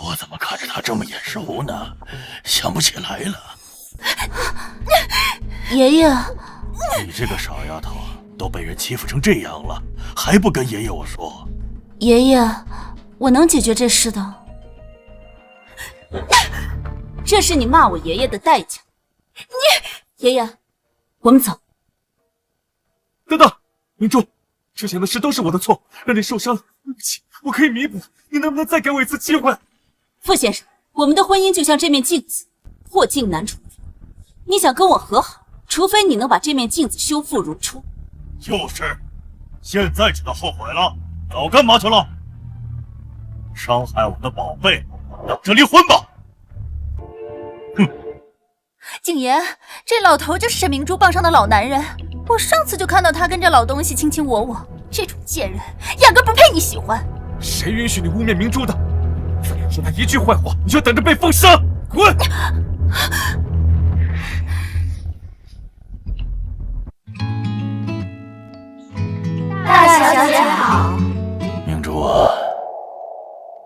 我怎么看着他这么眼熟呢？想不起来了。爷爷，你这个傻丫头，都被人欺负成这样了，还不跟爷爷我说？爷爷，我能解决这事的。这是你骂我爷爷的代价。你，爷爷，我们走。等等，明珠，之前的事都是我的错，让你受伤，对不起，我可以弥补。你能不能再给我一次机会？傅先生，我们的婚姻就像这面镜子，破镜难重圆。你想跟我和好，除非你能把这面镜子修复如初。就是，现在知道后悔了，早干嘛去了？伤害我的宝贝，等着离婚吧！哼！景言，这老头就是沈明珠傍上的老男人。我上次就看到他跟这老东西卿卿我我，这种贱人压根不配你喜欢。谁允许你污蔑明珠的？再说他一句坏话，你就等着被封杀！滚！大小姐好。明珠啊，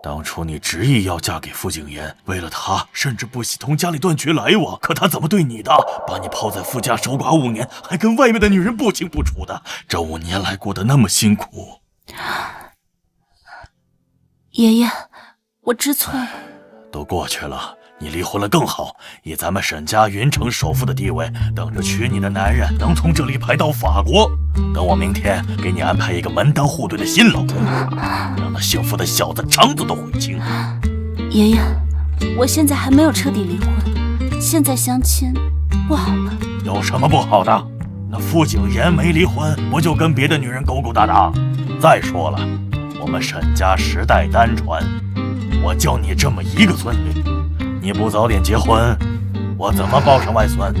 当初你执意要嫁给傅景言，为了他甚至不惜同家里断绝来往，可他怎么对你的？把你抛在傅家守寡5年，还跟外面的女人不清不楚的，这5年来过得那么辛苦。爷爷，我知错了。都过去了，你离婚了更好，以咱们沈家云城首富的地位，等着娶你的男人能从这里排到法国。等我明天给你安排一个门当户对的新老公，让那幸福的小子肠子都悔青。爷爷，我现在还没有彻底离婚，现在相亲不好吗？有什么不好的？那傅景言没离婚，不就跟别的女人勾勾搭搭？再说了，我们沈家10代单传，我就你这么一个孙女，你不早点结婚，我怎么抱上外孙？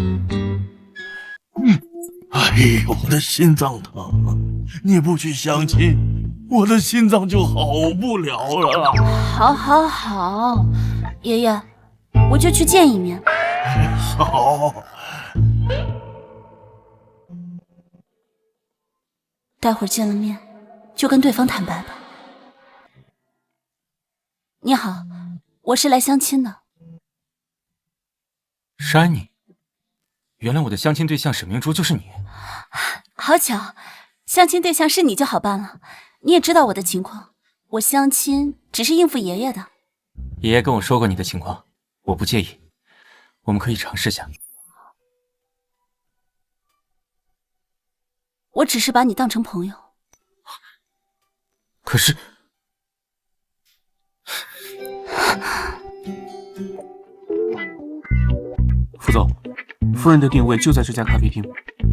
哎呦，我的心脏疼！你不去相亲，我的心脏就好不了了。好，好，好，爷爷，我就去见一面。好。待会儿见了面，就跟对方坦白吧。你好，我是来相亲的。是安妮，原来我的相亲对象沈明珠就是你。好巧，相亲对象是你就好办了。你也知道我的情况，我相亲只是应付爷爷的。爷爷跟我说过你的情况，我不介意，我们可以尝试下。我只是把你当成朋友。可是，副总，夫人的定位就在这家咖啡厅。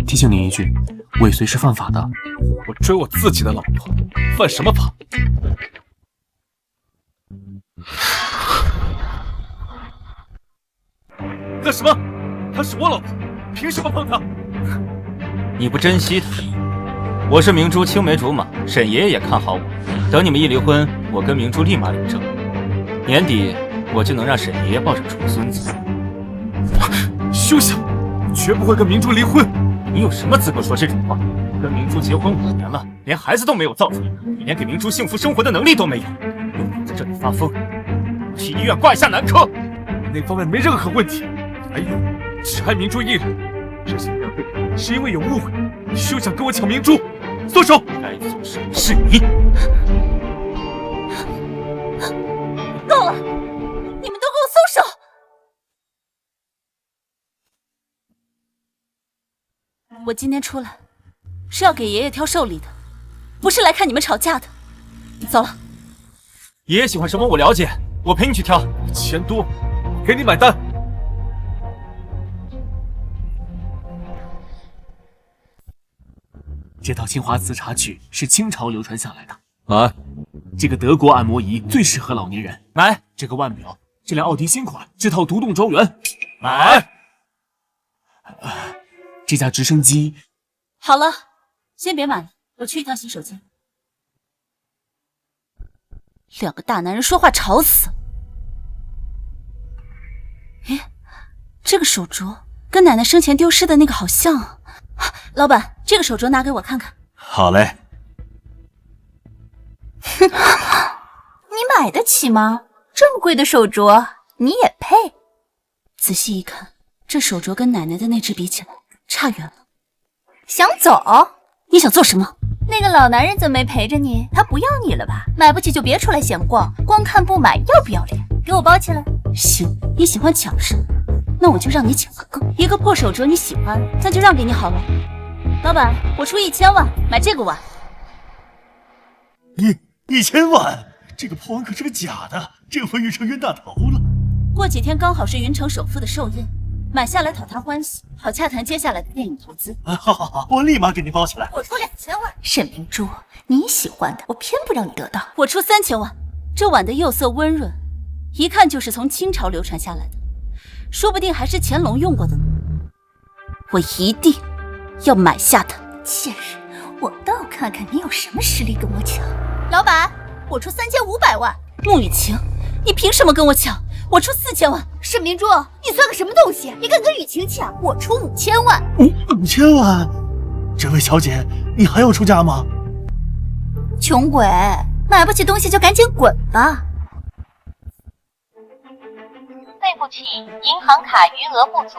提醒您一句，尾随是犯法的。我追我自己的老婆，犯什么法？干什么？她是我老婆，凭什么碰她？你不珍惜她，我是明珠青梅竹马，沈爷爷也看好我。等你们一离婚，我跟明珠立马领证，年底我就能让沈爷爷抱上重孙子。休想！我绝不会跟明珠离婚。你有什么资格说这种话？跟明珠结婚5年了，连孩子都没有造出来，你连给明珠幸福生活的能力都没有，又躲在这里发疯，我去医院挂一下男科。那方面没任何问题。还有，只爱明珠一人，之前约会是因为有误会，休想跟我抢明珠。松手！该做什么是你。够了！你们都给我松手！我今天出来是要给爷爷挑寿礼的，不是来看你们吵架的。走了。爷爷喜欢什么我了解，我陪你去挑。钱多，给你买单。这套青花瓷茶具是清朝流传下来的。买。这个德国按摩仪最适合老年人。买。这个腕表，这辆奥迪新款，这套独栋庄园。买。这架直升机。好了，先别买了，我去一趟洗手间。两个大男人说话吵死了。诶，这个手镯跟奶奶生前丢失的那个好像啊。老板，这个手镯拿给我看看。好嘞。哼，你买得起吗？这么贵的手镯，你也配？仔细一看，这手镯跟奶奶的那只比起来，差远了。想走？你想做什么？那个老男人怎么没陪着你？他不要你了吧？买不起就别出来闲逛，光看不买要不要脸？给我包起来。行，你喜欢抢是吗？那我就让你抢个够。一个破手镯你喜欢，那就让给你好了。老板，我出1000万买这个碗。1000万？这个破碗可是个假的，这回云城冤大头了。过几天刚好是云城首富的寿宴，买下来讨他欢喜，好洽谈接下来的电影投资。好，我立马给你包起来。我出2000万。沈明珠，你喜欢的，我偏不让你得到。我出3000万。这碗的釉色温润，一看就是从清朝流传下来的，说不定还是乾隆用过的呢。我一定要买下它。贱人，我倒看看你有什么实力跟我抢。老板，我出3500万。穆雨晴，你凭什么跟我抢？我出4000万。沈明珠，你算个什么东西？你敢跟雨晴抢？我出5000万。5000万？这位小姐，你还要出价吗？穷鬼，买不起东西就赶紧滚吧。对不起，银行卡余额不足。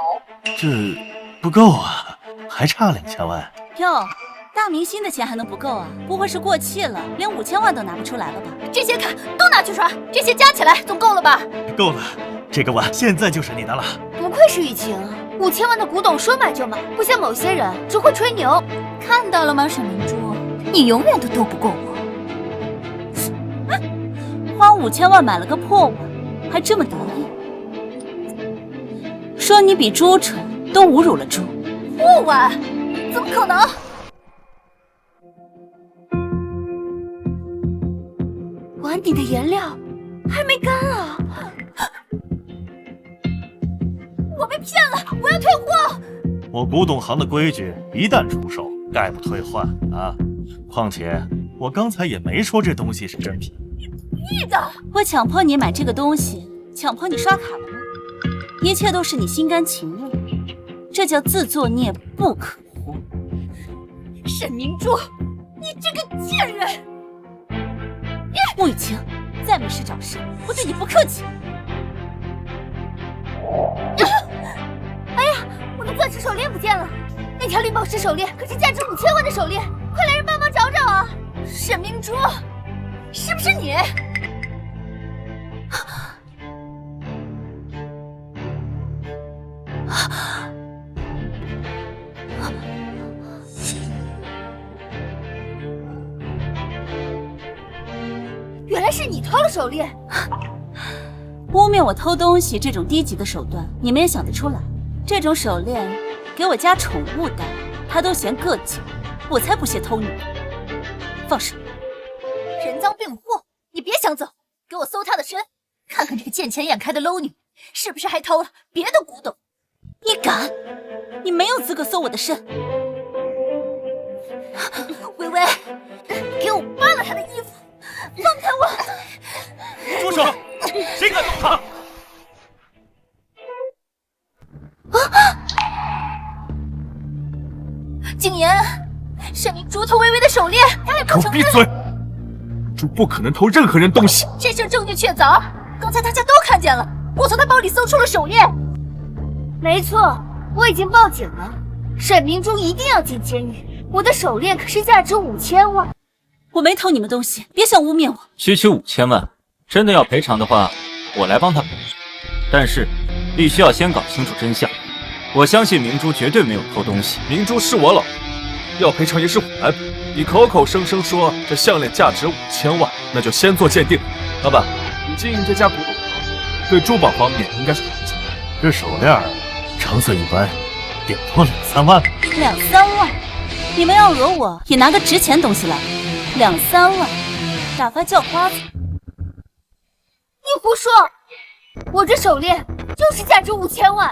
这不够啊，还差2000万。哟，大明星的钱还能不够啊？不会是过气了，连5000万都拿不出来了吧？这些卡都拿去刷，这些加起来总够了吧？够了，这个碗现在就是你的了。不愧是雨晴，5000万的古董说买就买，不像某些人只会吹牛。看到了吗，沈明珠，你永远都斗不过我。花5000万买了个破碗，还这么得意，说你比朱纯都侮辱了猪。破碗？怎么可能？碗底的颜料还没干啊！我被骗了，我要退货！我古董行的规矩，一旦出售，概不退换啊！况且我刚才也没说这东西是真品。你的！我强迫你买这个东西，强迫你刷卡了吗？一切都是你心甘情愿，这叫自作孽不可活。沈明珠，你这个贱人！穆雨晴，再没事找事，我对你不客气。哎呀，我的钻石手链不见了！那条绿宝石手链可是价值5000万的手链，快来人帮忙找找啊！沈明珠，是不是你？原来是你偷了手链！污蔑我偷东西这种低级的手段，你们也想得出来？这种手链给我家宠物戴，他都嫌个劲，我才不屑偷你。放手！人赃并获，你别想走，给我搜他的身，看看这个见钱眼开的 low 女，是不是还偷了别的古董？你敢？你没有资格搜我的身！微微，敢动他！景言，沈明珠偷微微的手链，他也不承认。给我闭嘴！猪不可能偷任何人东西。这事证据确凿，刚才大家都看见了，我从他包里搜出了手链。没错，我已经报警了，沈明珠一定要进监狱。我的手链可是价值5000万。我没偷你们东西，别想污蔑我。区区5000万，真的要赔偿的话，我来帮他赔。但是，必须要先搞清楚真相。我相信明珠绝对没有偷东西。明珠是我老婆，要赔偿也是我来赔。你口口声声说这项链价值5000万，那就先做鉴定。老板，你经营这家古董行，对珠宝方面应该是了解。这手链成色一般，顶多2、3万。2、3万？你们要讹我，也拿个值钱东西来。2、3万，打发叫花子。你胡说！我这手链就是价值5000万。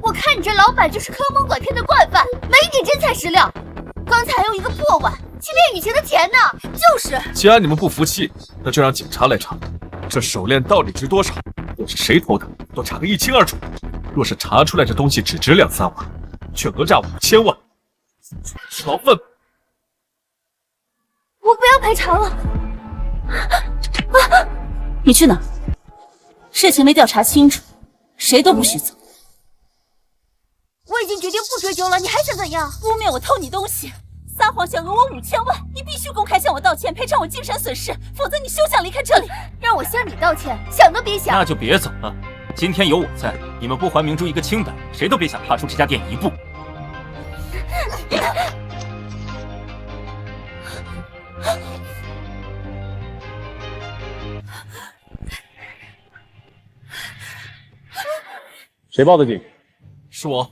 我看你这老板就是坑蒙拐骗的惯犯，没一点真材实料。刚才还有一个破碗，欺骗雨晴的钱呢。就是。既然你们不服气，那就让警察来查，这手链到底值多少，又是谁偷的，都查个一清二楚。若是查出来这东西只值2、3万，却讹诈5000万，吃牢饭。我不要赔偿了。你去哪？事情没调查清楚，谁都不许走。我已经决定不追究了，你还想怎样？污蔑我偷你东西，撒谎想讹我5000万，你必须公开向我道歉，赔偿我精神损失，否则你休想离开这里。让我向你道歉，想都别想。那就别走了，今天有我在，你们不还明珠一个清白，谁都别想踏出这家店一步。谁报的警？是我。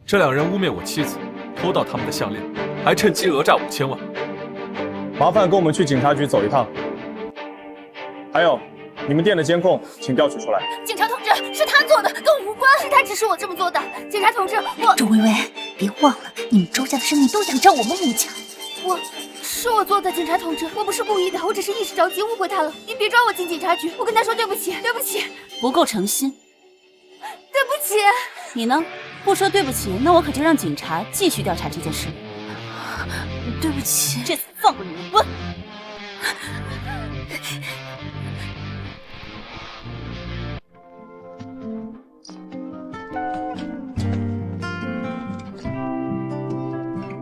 这2人污蔑我妻子，偷盗他们的项链，还趁机讹诈5000万。麻烦跟我们去警察局走一趟。还有，你们店的监控，请调取出来。警察同志，是他做的，跟我无关，是他指使我这么做的。警察同志，我……周薇薇，别忘了，你们周家的生意都仰仗我们穆家。是我做的，警察同志，我不是故意的，我只是一时着急误会他了。您别抓我进警察局，我跟他说对不起，对不起。不够诚心。对不起。你呢？不说对不起，那我可就让警察继续调查这件事。对不起，这次放过你们不？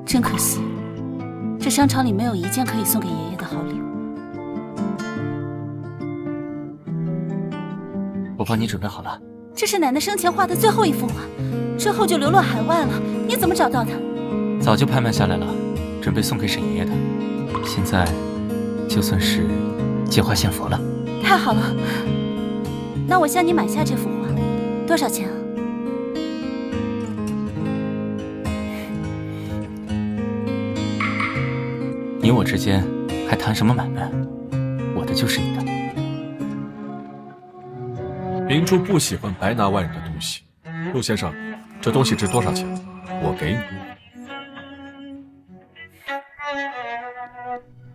真可惜，这商场里没有一件可以送给爷爷的好礼物。我帮你准备好了。这是奶奶生前画的最后一幅画，之后就流落海外了。你怎么找到的？早就拍卖下来了，准备送给沈爷爷的。现在就算是借花献佛了。太好了，那我向你买下这幅画，多少钱啊？你我之间还谈什么买卖？我的就是你的。明珠不喜欢白拿外人的东西。陆先生，这东西值多少钱？我给你。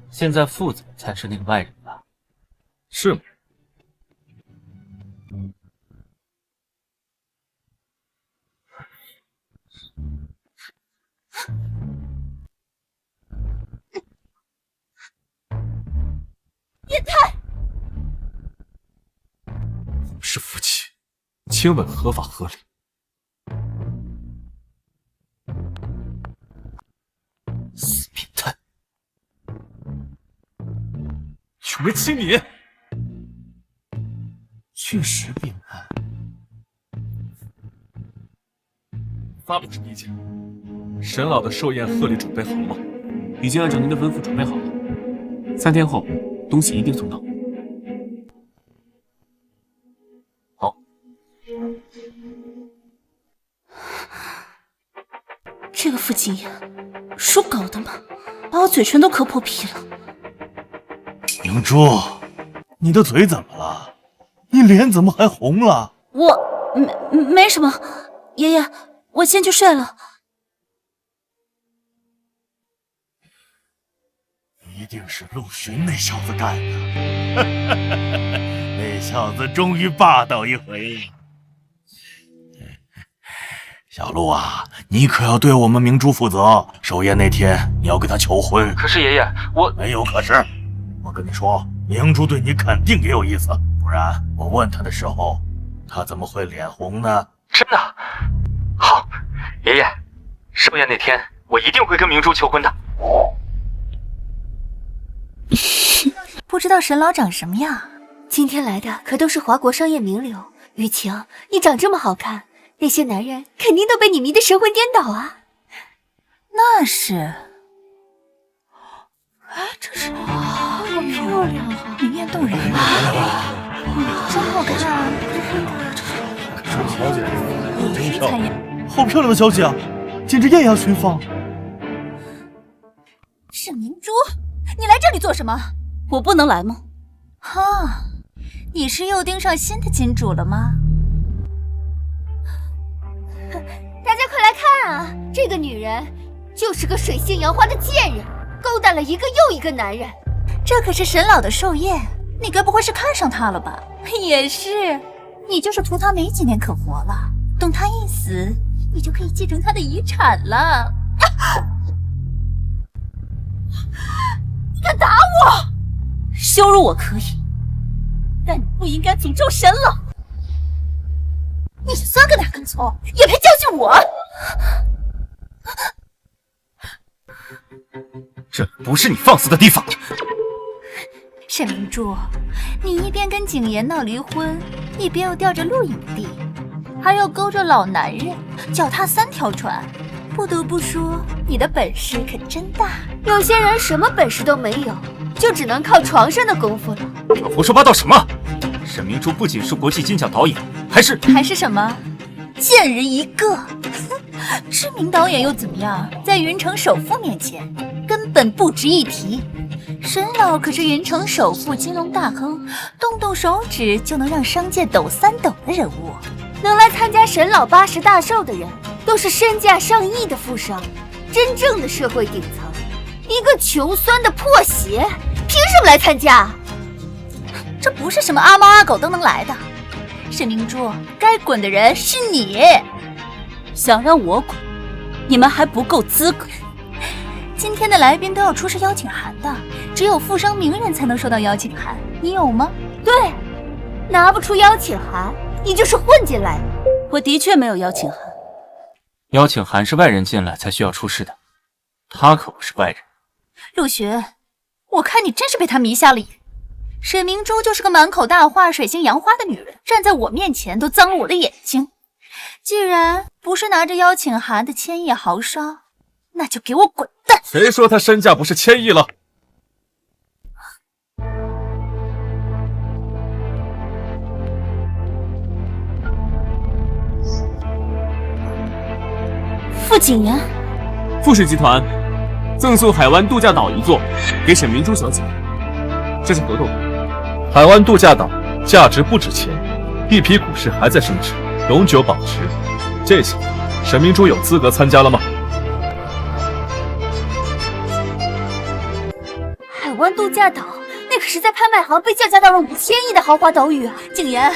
现在父子才是那个外人吧？是吗？变态！是夫妻，亲吻合法合理。死变态！有没亲你？确实变态。发表什么意见？沈老的寿宴贺礼准备好了吗？已经按照您的吩咐准备好了。3天后，东西一定送到。好。这个傅景言，属狗的吗？把我嘴唇都磕破皮了。明珠，你的嘴怎么了？你脸怎么还红了？我没什么，爷爷，我先去睡了。一定是陆巡那小子干的。那这小子终于霸道一回了。小鹿啊，你可要对我们明珠负责。寿宴那天你要跟他求婚。可是爷爷，我没有可是。我跟你说，明珠对你肯定也有意思，不然我问他的时候，他怎么会脸红呢？真的？好，爷爷，寿宴那天我一定会跟明珠求婚的。不知道沈老长什么样？今天来的可都是华国商业名流。雨晴，你长这么好看，那些男人肯定都被你迷得神魂颠倒啊！那是。哎，这是好漂亮啊，明艳动人啊！真好看啊！小姐，真漂亮，好漂亮的小姐啊，简直艳阳群芳。沈明珠，你来这里做什么？我不能来吗？哈，你是又盯上新的金主了吗？大家快来看啊！这个女人就是个水性杨花的贱人，勾搭了一个又一个男人。这可是沈老的寿宴，你该不会是看上他了吧？也是，你就是图他没几年可活了，等他一死，你就可以继承他的遗产了。你敢打我？羞辱我可以，但你不应该诅咒沈老。你算个哪根葱，也配教训我？这不是你放肆的地方。沈明珠，你一边跟景言闹离婚，一边又吊着陆影帝，还要勾着老男人，脚踏3条船。不得不说，你的本事可真大。有些人什么本事都没有，就只能靠床上的功夫了。你胡说八道什么？沈明珠不仅是国际金奖导演，还是什么？贱人一个！知名导演又怎么样？在云城首富面前，根本不值一提。沈老可是云城首富、金融大亨，动动手指就能让商界抖3抖的人物。能来参加沈老80大寿的人，都是身价上亿的富商，真正的社会顶层。一个穷酸的破鞋，凭什么来参加？这不是什么阿猫阿狗都能来的。沈明珠，该滚的人是你。想让我滚，你们还不够资格。今天的来宾都要出示邀请函的，只有富商名人才能收到邀请函，你有吗？对，拿不出邀请函，你就是混进来的。我的确没有邀请函。邀请函是外人进来才需要出示的，他可不是外人。陆学，我看你真是被他迷瞎了眼。沈明珠就是个满口大话、水性杨花的女人，站在我面前都脏了我的眼睛。既然不是拿着邀请函的千亿豪商，那就给我滚蛋！谁说他身价不是1000亿了？傅景言，富水集团赠送海湾度假岛1座给沈明珠小姐，这是合同。海湾度假岛价值不止钱，一批股市还在升值，永久保值。这些沈明珠有资格参加了吗？海湾度假岛那可是在拍卖行被叫价到了5000亿的豪华岛屿啊！景言，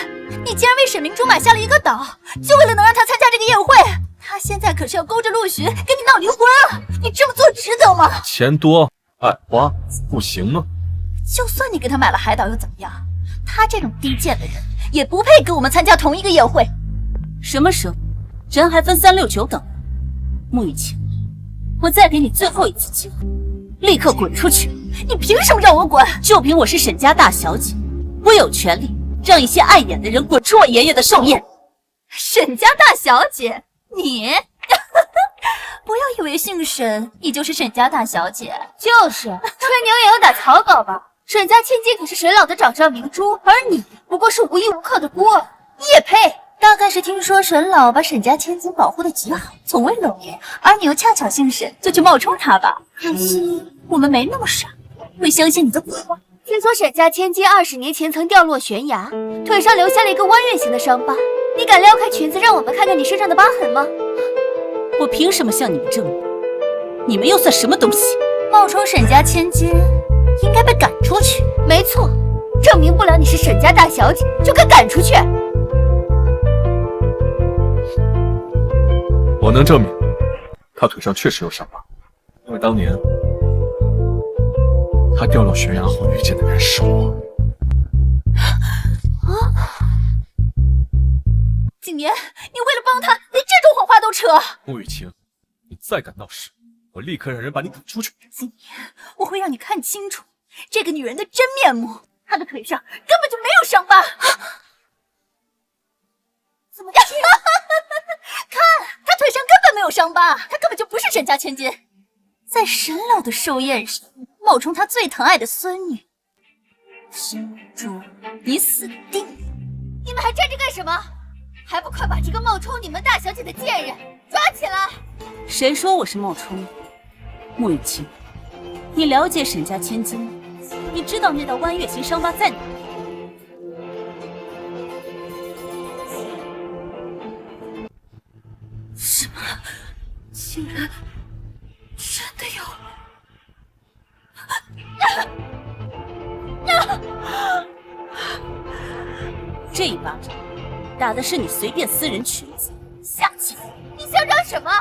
你竟然为沈明珠买下了一个岛，就为了能让她参加这个宴会？她现在可是要勾着陆巡跟你闹离婚啊！你这么做值得吗？钱多爱花不行吗？就算你给她买了海岛又怎么样？她这种低贱的人也不配跟我们参加同一个宴会。什么时候人还分3、6、9等？穆雨晴，我再给你最后一次机会，立刻滚出去！你凭什么让我滚？就凭我是沈家大小姐，我有权利让一些碍眼的人滚出我爷爷的寿宴。沈家大小姐，你不要以为姓沈你就是沈家大小姐。就是吹牛也要打草稿吧？沈家千金可是沈老的掌上明珠，而你不过是无依无靠的孤儿，你也配？大概是听说沈老把沈家千金保护得极好，从未露面，而你又恰巧姓沈，就去冒充他吧。可惜我们没那么傻，会相信你的鬼话。听说沈家千金20年前曾掉落悬崖，腿上留下了一个弯月形的伤疤。你敢撩开裙子让我们看看你身上的疤痕吗？我凭什么向你们证明？你们又算什么东西？冒充沈家千金，应该被赶出去。没错，证明不了你是沈家大小姐，就该赶出去。我能证明，他腿上确实有伤疤，因为当年他掉落悬崖后遇见的人是我。景言，你为了帮他，连这种谎话都扯。穆雨晴，你再敢闹事，我立刻让人把你赶出去。景言，我会让你看清楚这个女人的真面目。她的腿上根本就没有伤疤。怎么看，她腿上根本没有伤疤，她根本就不是沈家千金。在沈老的寿宴上冒充他最疼爱的孙女，沈珠，你死定了！你们还站着干什么？还不快把这个冒充你们大小姐的贱人抓起来！谁说我是冒充的？穆雨晴，你了解沈家千金吗？你知道那道弯月形伤疤在哪？什么？竟然真的有？这一巴掌打的是你随便私人裙子，下去！你嚣张什么？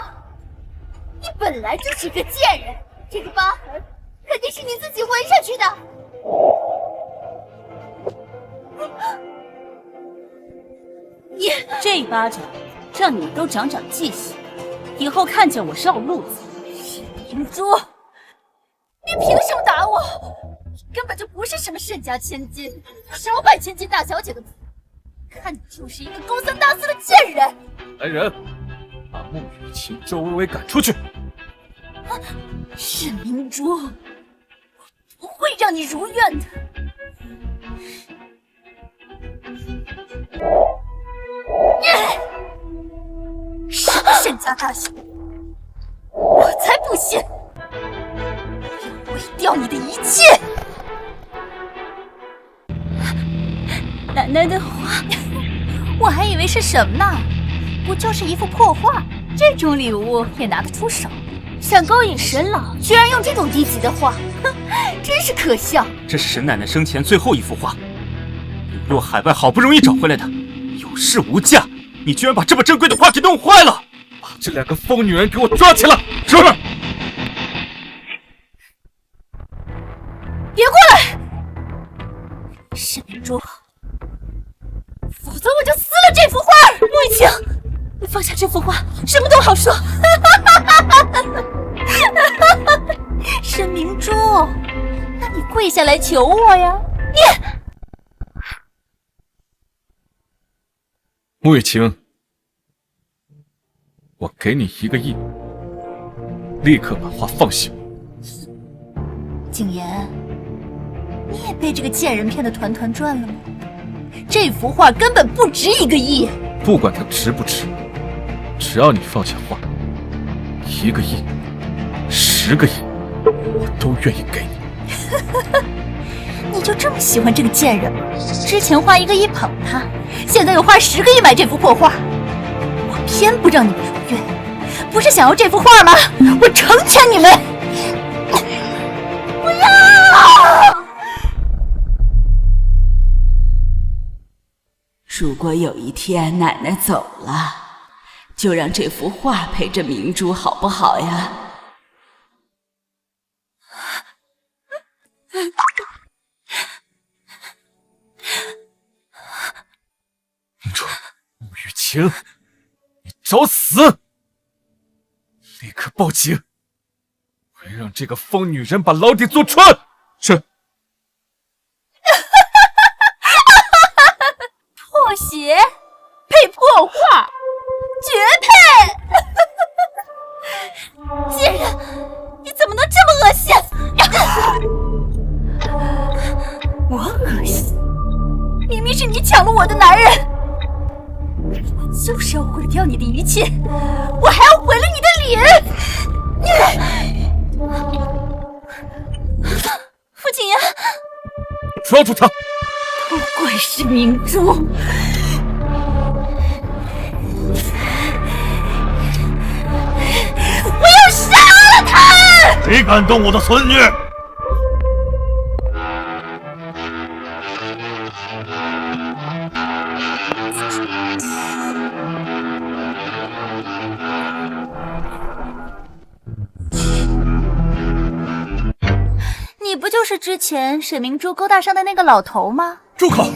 你本来就是个贱人，这个疤痕肯定是你自己纹上去的。你这一巴掌让你们都长长记性，以后看见我绕路子。明珠，你凭什么打我？你根本就不是什么沈家千金，少摆千金大小姐的谱，看你就是一个勾三搭四的贱人。来人，把穆雨晴、周薇薇赶出去。沈明珠，我不会让你如愿的。什么沈家大小姐，我才不信！要毁掉你的一切！奶奶的话，我还以为是什么呢？不就是一幅破画？这种礼物也拿得出手？想勾引沈老，居然用这种低级的画，哼，真是可笑！这是沈奶奶生前最后一幅画，流落海外好不容易找回来的，有市无价，你居然把这么珍贵的画给弄坏了！把这两个疯女人给我抓起来！是。别过来，沈明珠，否则我就撕了这幅画！穆雨晴，你放下这幅画，什么都好说。沈明珠，那你跪下来求我呀！你，穆雨晴，我给你1个亿，立刻把画放下。景言，你也被这个贱人骗得团团转了吗？这幅画根本不值1个亿。不管它值不值，只要你放下画，1个亿、10个亿，我都愿意给你。你就这么喜欢这个贱人吗？之前花1个亿捧她，现在又花10个亿买这幅破画，我偏不让你们如愿，不是想要这幅画吗？我成全你们！不要！如果有一天奶奶走了，就让这幅画陪着明珠，好不好呀？明珠，穆雨晴，你找死！立刻报警！我要让这个疯女人把牢底坐穿！是。破鞋配破画，绝配！贱人，你怎么能这么恶心？我恶心？明明是你抢了我的男人！我就是要毁掉你的一切，我还要毁了你的脸！傅景言，抓住他！都怪是明珠！我要杀了他！谁敢动我的孙女？就是之前沈明珠勾搭上的那个老头吗？住口！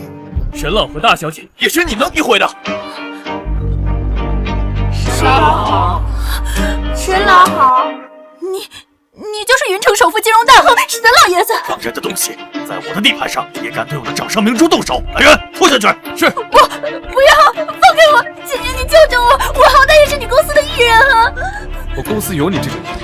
沈老和大小姐也是你能诋毁的。沈老好，沈老好，你就是云城首富金融大亨沈老爷子！放人的东西，在我的地盘上也敢对我的掌上明珠动手！来人，拖下去！是。我不要，放开我！姐姐，你救救我！我好歹也是你公司的艺人啊！我公司有你这种人，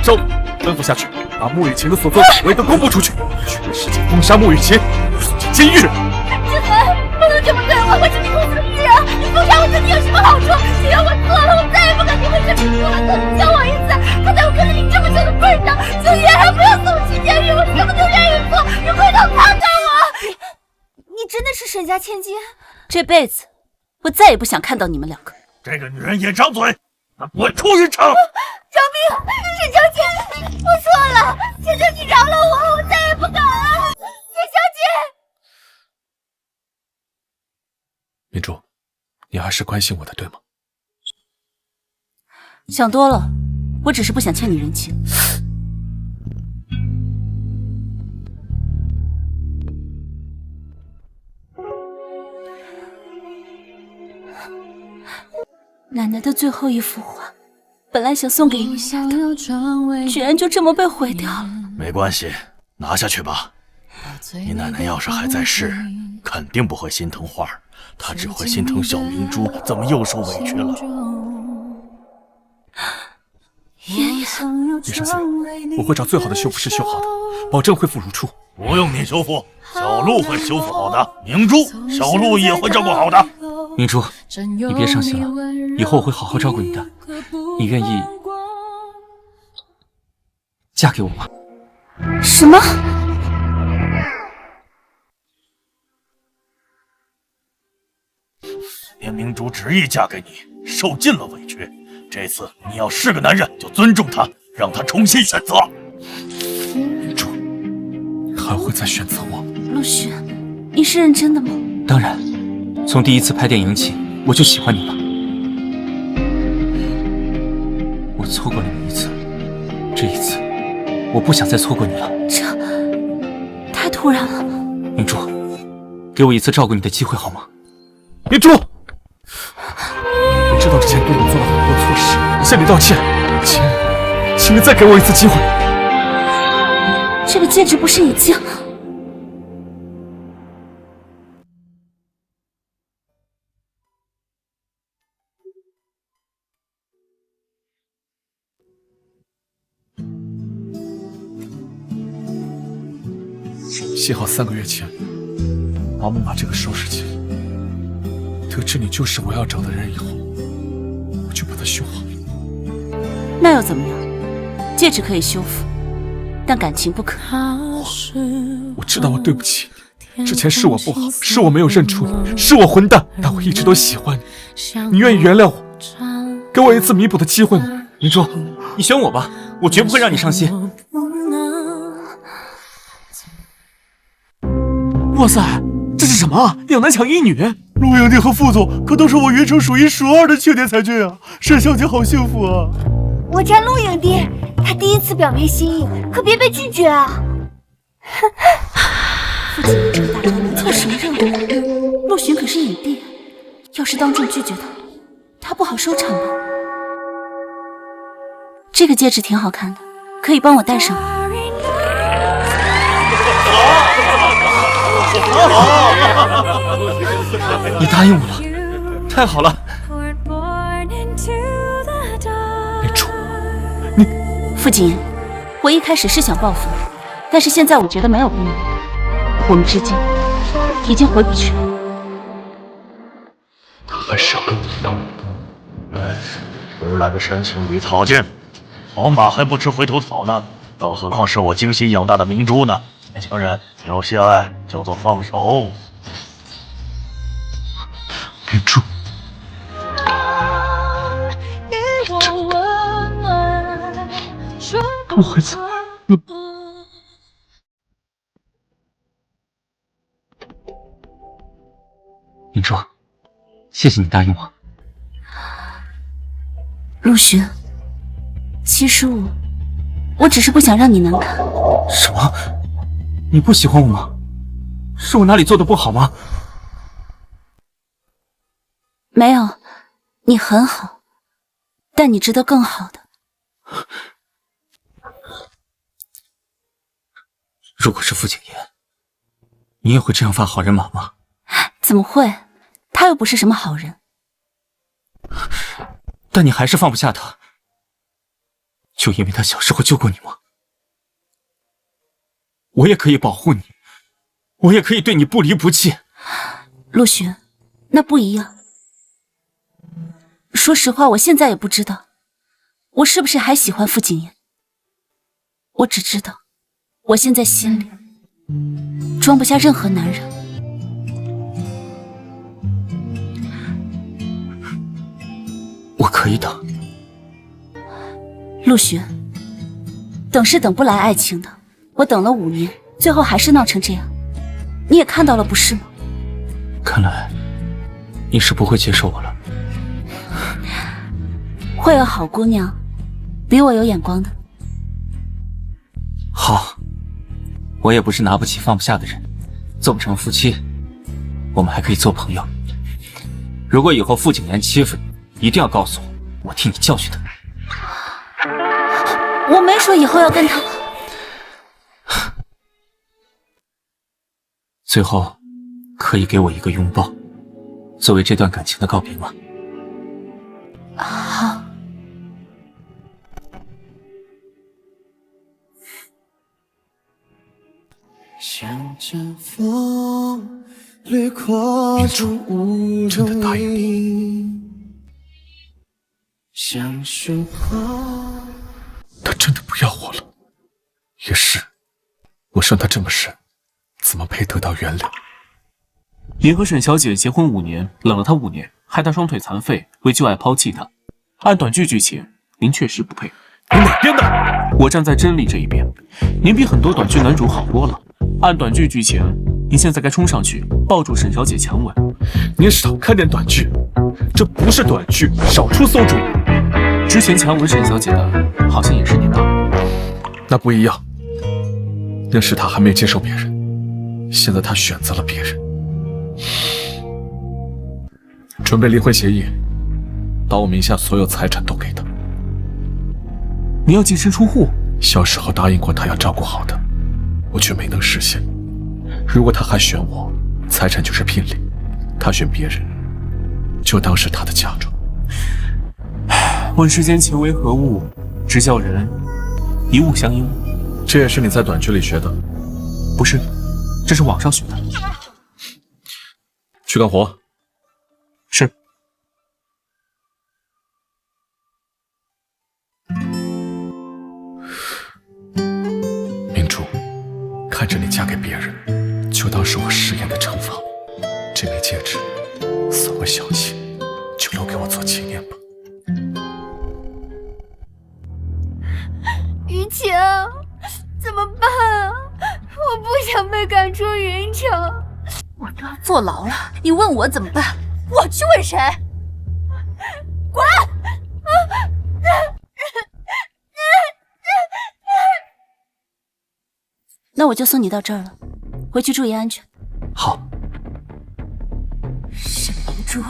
走，吩咐下去，把穆雨晴的所作所为都公布出去，全世界封杀穆雨晴，送进监狱。志恒，不能这么对我，我是你公司的艺人，你封杀我对你有什么好处？只要我错了，我再也不敢诋毁沈明珠了。求你救我一次！他在我坑里这么久的份上，就也还不要送我去监狱，我什么都愿意做，你回头看看我！你真的是沈家千金？这辈子我再也不想看到你们两个。这个女人也张嘴，她滚出云城！救命！沈小姐，我错了，求求你饶了我，我再也不敢了。沈小姐，明珠，你还是关心我的，对吗？想多了，我只是不想欠你人情。奶奶的最后一幅画，本来想送给你的，居然就这么被毁掉了。没关系，拿下去吧。你奶奶要是还在世，肯定不会心疼画儿，她只会心疼小明珠怎么又受委屈了。爷爷，别伤心，我会找最好的修复师修好的，保证恢复如初。不用你修复，小鹿会修复好的。明珠，小鹿也会照顾好的。明珠，你别伤心了，以后我会好好照顾你的。你愿意嫁给我吗？什么？连明珠执意嫁给你，受尽了委屈。这次你要是个男人，就尊重她，让她重新选择。明珠，你还会再选择我？陆巡，你是认真的吗？当然，从第一次拍电影起，我就喜欢你了。我错过了你一次，这一次，我不想再错过你了。这太突然了。明珠，给我一次照顾你的机会好吗？明珠，我知道之前对你做了很多错事，向你道歉，请你再给我一次机会。这个戒指不是已经……幸好3个月前，毛木把这个收拾起来。得知你就是我要找的人以后，我就把它修好了。那又怎么样？戒指可以修复，但感情不可。我知道我对不起你，之前是我不好，是我没有认出你，是我混蛋，但我一直都喜欢你。你愿意原谅我，给我一次弥补的机会吗？明珠，你选我吧，我绝不会让你伤心。哇塞，这是什么？2男抢1女？陆影帝和副总可都是我云城数1数2的青年才俊啊！沈小姐好幸福啊！我站陆影帝，他第一次表明心意，可别被拒绝啊！父亲这个大招能测什么任务？陆巡可是影帝，要是当众拒绝他不好收场吧？这个戒指挺好看的，可以帮我戴上吗？你答应我了，太好了！明珠，傅景言，我一开始是想报复你，但是现在我觉得没有必要，我们之间已经回不去了。可是更等，迟来的山青比草贱，好马还不吃回头草呢，更何况是我精心养大的明珠呢？年轻人，有些爱叫做放手。明珠，我会怎么？明珠，谢谢你答应我。陆巡，其实我只是不想让你难堪。什么？你不喜欢我吗？是我哪里做的不好吗？没有，你很好，但你值得更好的。如果是傅景言，你也会这样发好人马吗？怎么会？他又不是什么好人。但你还是放不下他，就因为他小时候救过你吗？我也可以保护你，我也可以对你不离不弃。陆巡，那不一样。说实话，我现在也不知道我是不是还喜欢傅景言。我只知道，我现在心里装不下任何男人。我可以等。陆巡，等是等不来爱情的。我等了5年，最后还是闹成这样，你也看到了，不是吗？看来你是不会接受我了。会有好姑娘比我有眼光的。好，我也不是拿不起放不下的人，做不成夫妻，我们还可以做朋友。如果以后傅景言欺负你，一定要告诉我，我替你教训他。我没说以后要跟他。最后，可以给我一个拥抱，作为这段感情的告别吗？好。像阵风掠过这无路，像雪花。他真的不要我了。也是，我伤他这么深，怎么配得到原谅？您和沈小姐结婚5年，冷了她5年，害她双腿残废，为旧爱抛弃她。按短剧剧情，您确实不配。你哪边的？我站在真理这一边。您比很多短剧男主好多了。按短剧剧情，您现在该冲上去抱住沈小姐强吻。您少看点短剧，这不是短剧，少出馊主意。之前强吻沈小姐的，好像也是您吧？那不一样。那时他还没接受别人，现在他选择了别人。准备离婚协议，把我名下所有财产都给他。你要净身出户？小时候答应过他要照顾好的，我却没能实现。如果他还选我，财产就是聘礼；他选别人，就当是他的嫁妆。问世间情为何物，直叫人一物降一物。这也是你在短剧里学的？不是，这是网上学的。去干活。是。明珠，看着你嫁给别人，就当是我食言的惩罚。这枚戒指算我小气，就留给我做纪念吧。于晴，怎么办啊？我不想被赶出云城。我都要坐牢了，你问我怎么办？我去问谁？滚！那我就送你到这儿了，回去注意安全。好。沈明珠，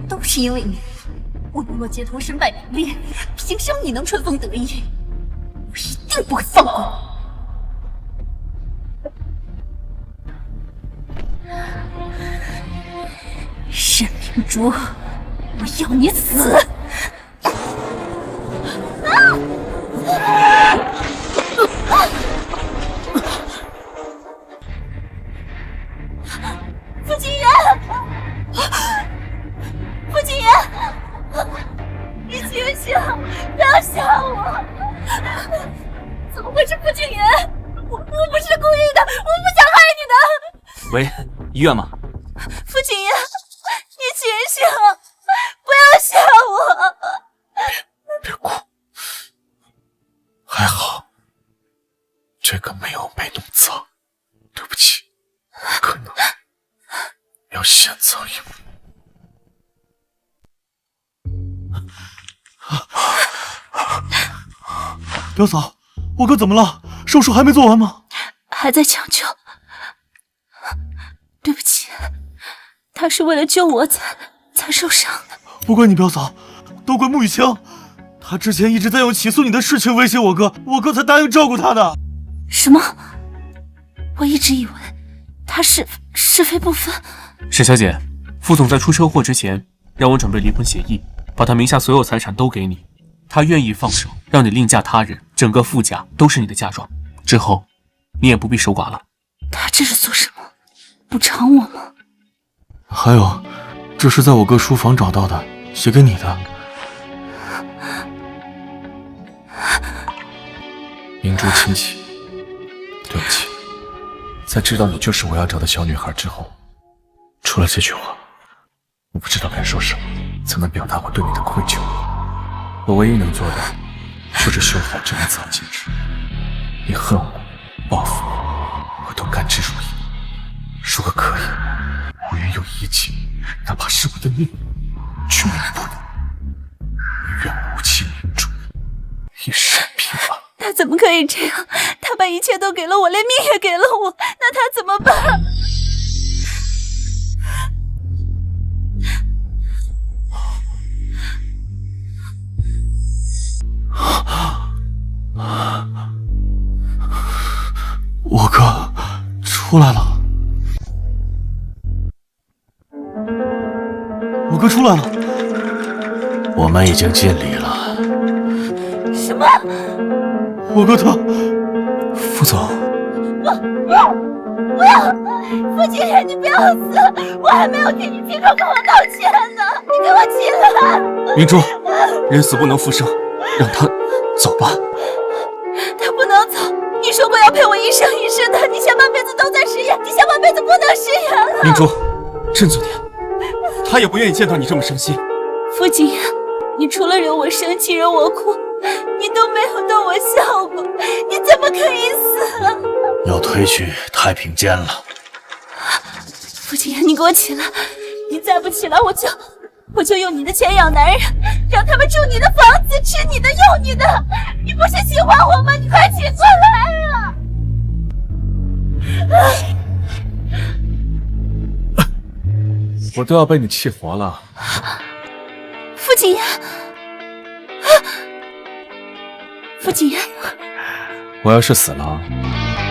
都是因为你，我沦落街头身败名裂，凭什么你能春风得意？我一定不会放过你。沈明珠，我要你死！傅景言，傅景言，你醒醒，不要吓我！怎么会是傅景言？我不是故意的，我不想害你的。喂，医院吗？傅景言，你醒醒，不要吓我！别哭，还好，这个没有被弄脏，对不起，可能要先走一步。表嫂，我哥怎么了？手术还没做完吗？还在抢救。对不起，他是为了救我才受伤的。不怪你表嫂，都怪穆雨清，他之前一直在用起诉你的事情威胁我哥，我哥才答应照顾他的。什么？我一直以为他是非不分。沈小姐，副总在出车祸之前让我准备离婚协议，把他名下所有财产都给你，他愿意放手让你另嫁他人，整个傅家都是你的嫁妆，之后你也不必守寡了。他这是做什么？补偿我吗？还有，这是在我哥书房找到的，写给你的。明珠亲戚，对不起，在知道你就是我要找的小女孩之后，除了这句话，我不知道该说什么才能表达我对你的愧疚。我唯一能做的就是修好这枚藏戒指。你恨我、报复我，我都甘之如饴。如果可以，我愿用一切，哪怕是我的命，去弥补你。愿无期明珠一生平安。他怎么可以这样？他把一切都给了我，连命也给了我，那他怎么办？我哥出来了，我哥出来了，我们已经尽力了。什么？我哥他，副总，不要！傅景琰，你不要死！我还没有替你亲口跟我道歉呢，你给我起来！明珠，人死不能复生，让他走吧。他不能走，你说过要陪我一生一世的，你下半辈子都在饰演，你下半辈子不能饰演了。明珠，振作点，他也不愿意见到你这么伤心。傅景琰，你除了惹我生气、惹我哭，你都没有逗我笑过，你怎么可以死？要推去太平间了。傅景琰，你给我起来！你再不起来，我就用你的钱养男人，让他们住你的房子，吃你的，用你的。你不是喜欢我吗？你快起过来啊！我都要被你气活了。傅景琰，傅景琰，我要是死了，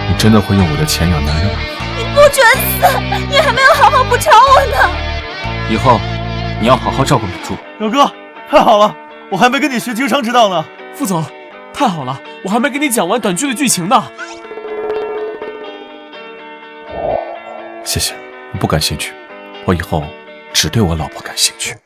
你真的会用我的钱养男人吗？你不准死！你还没有好好补偿我呢。以后你要好好照顾明珠。表哥，太好了，我还没跟你学经商之道呢。副总，太好了，我还没跟你讲完短剧的剧情呢。谢谢，我不感兴趣，我以后只对我老婆感兴趣。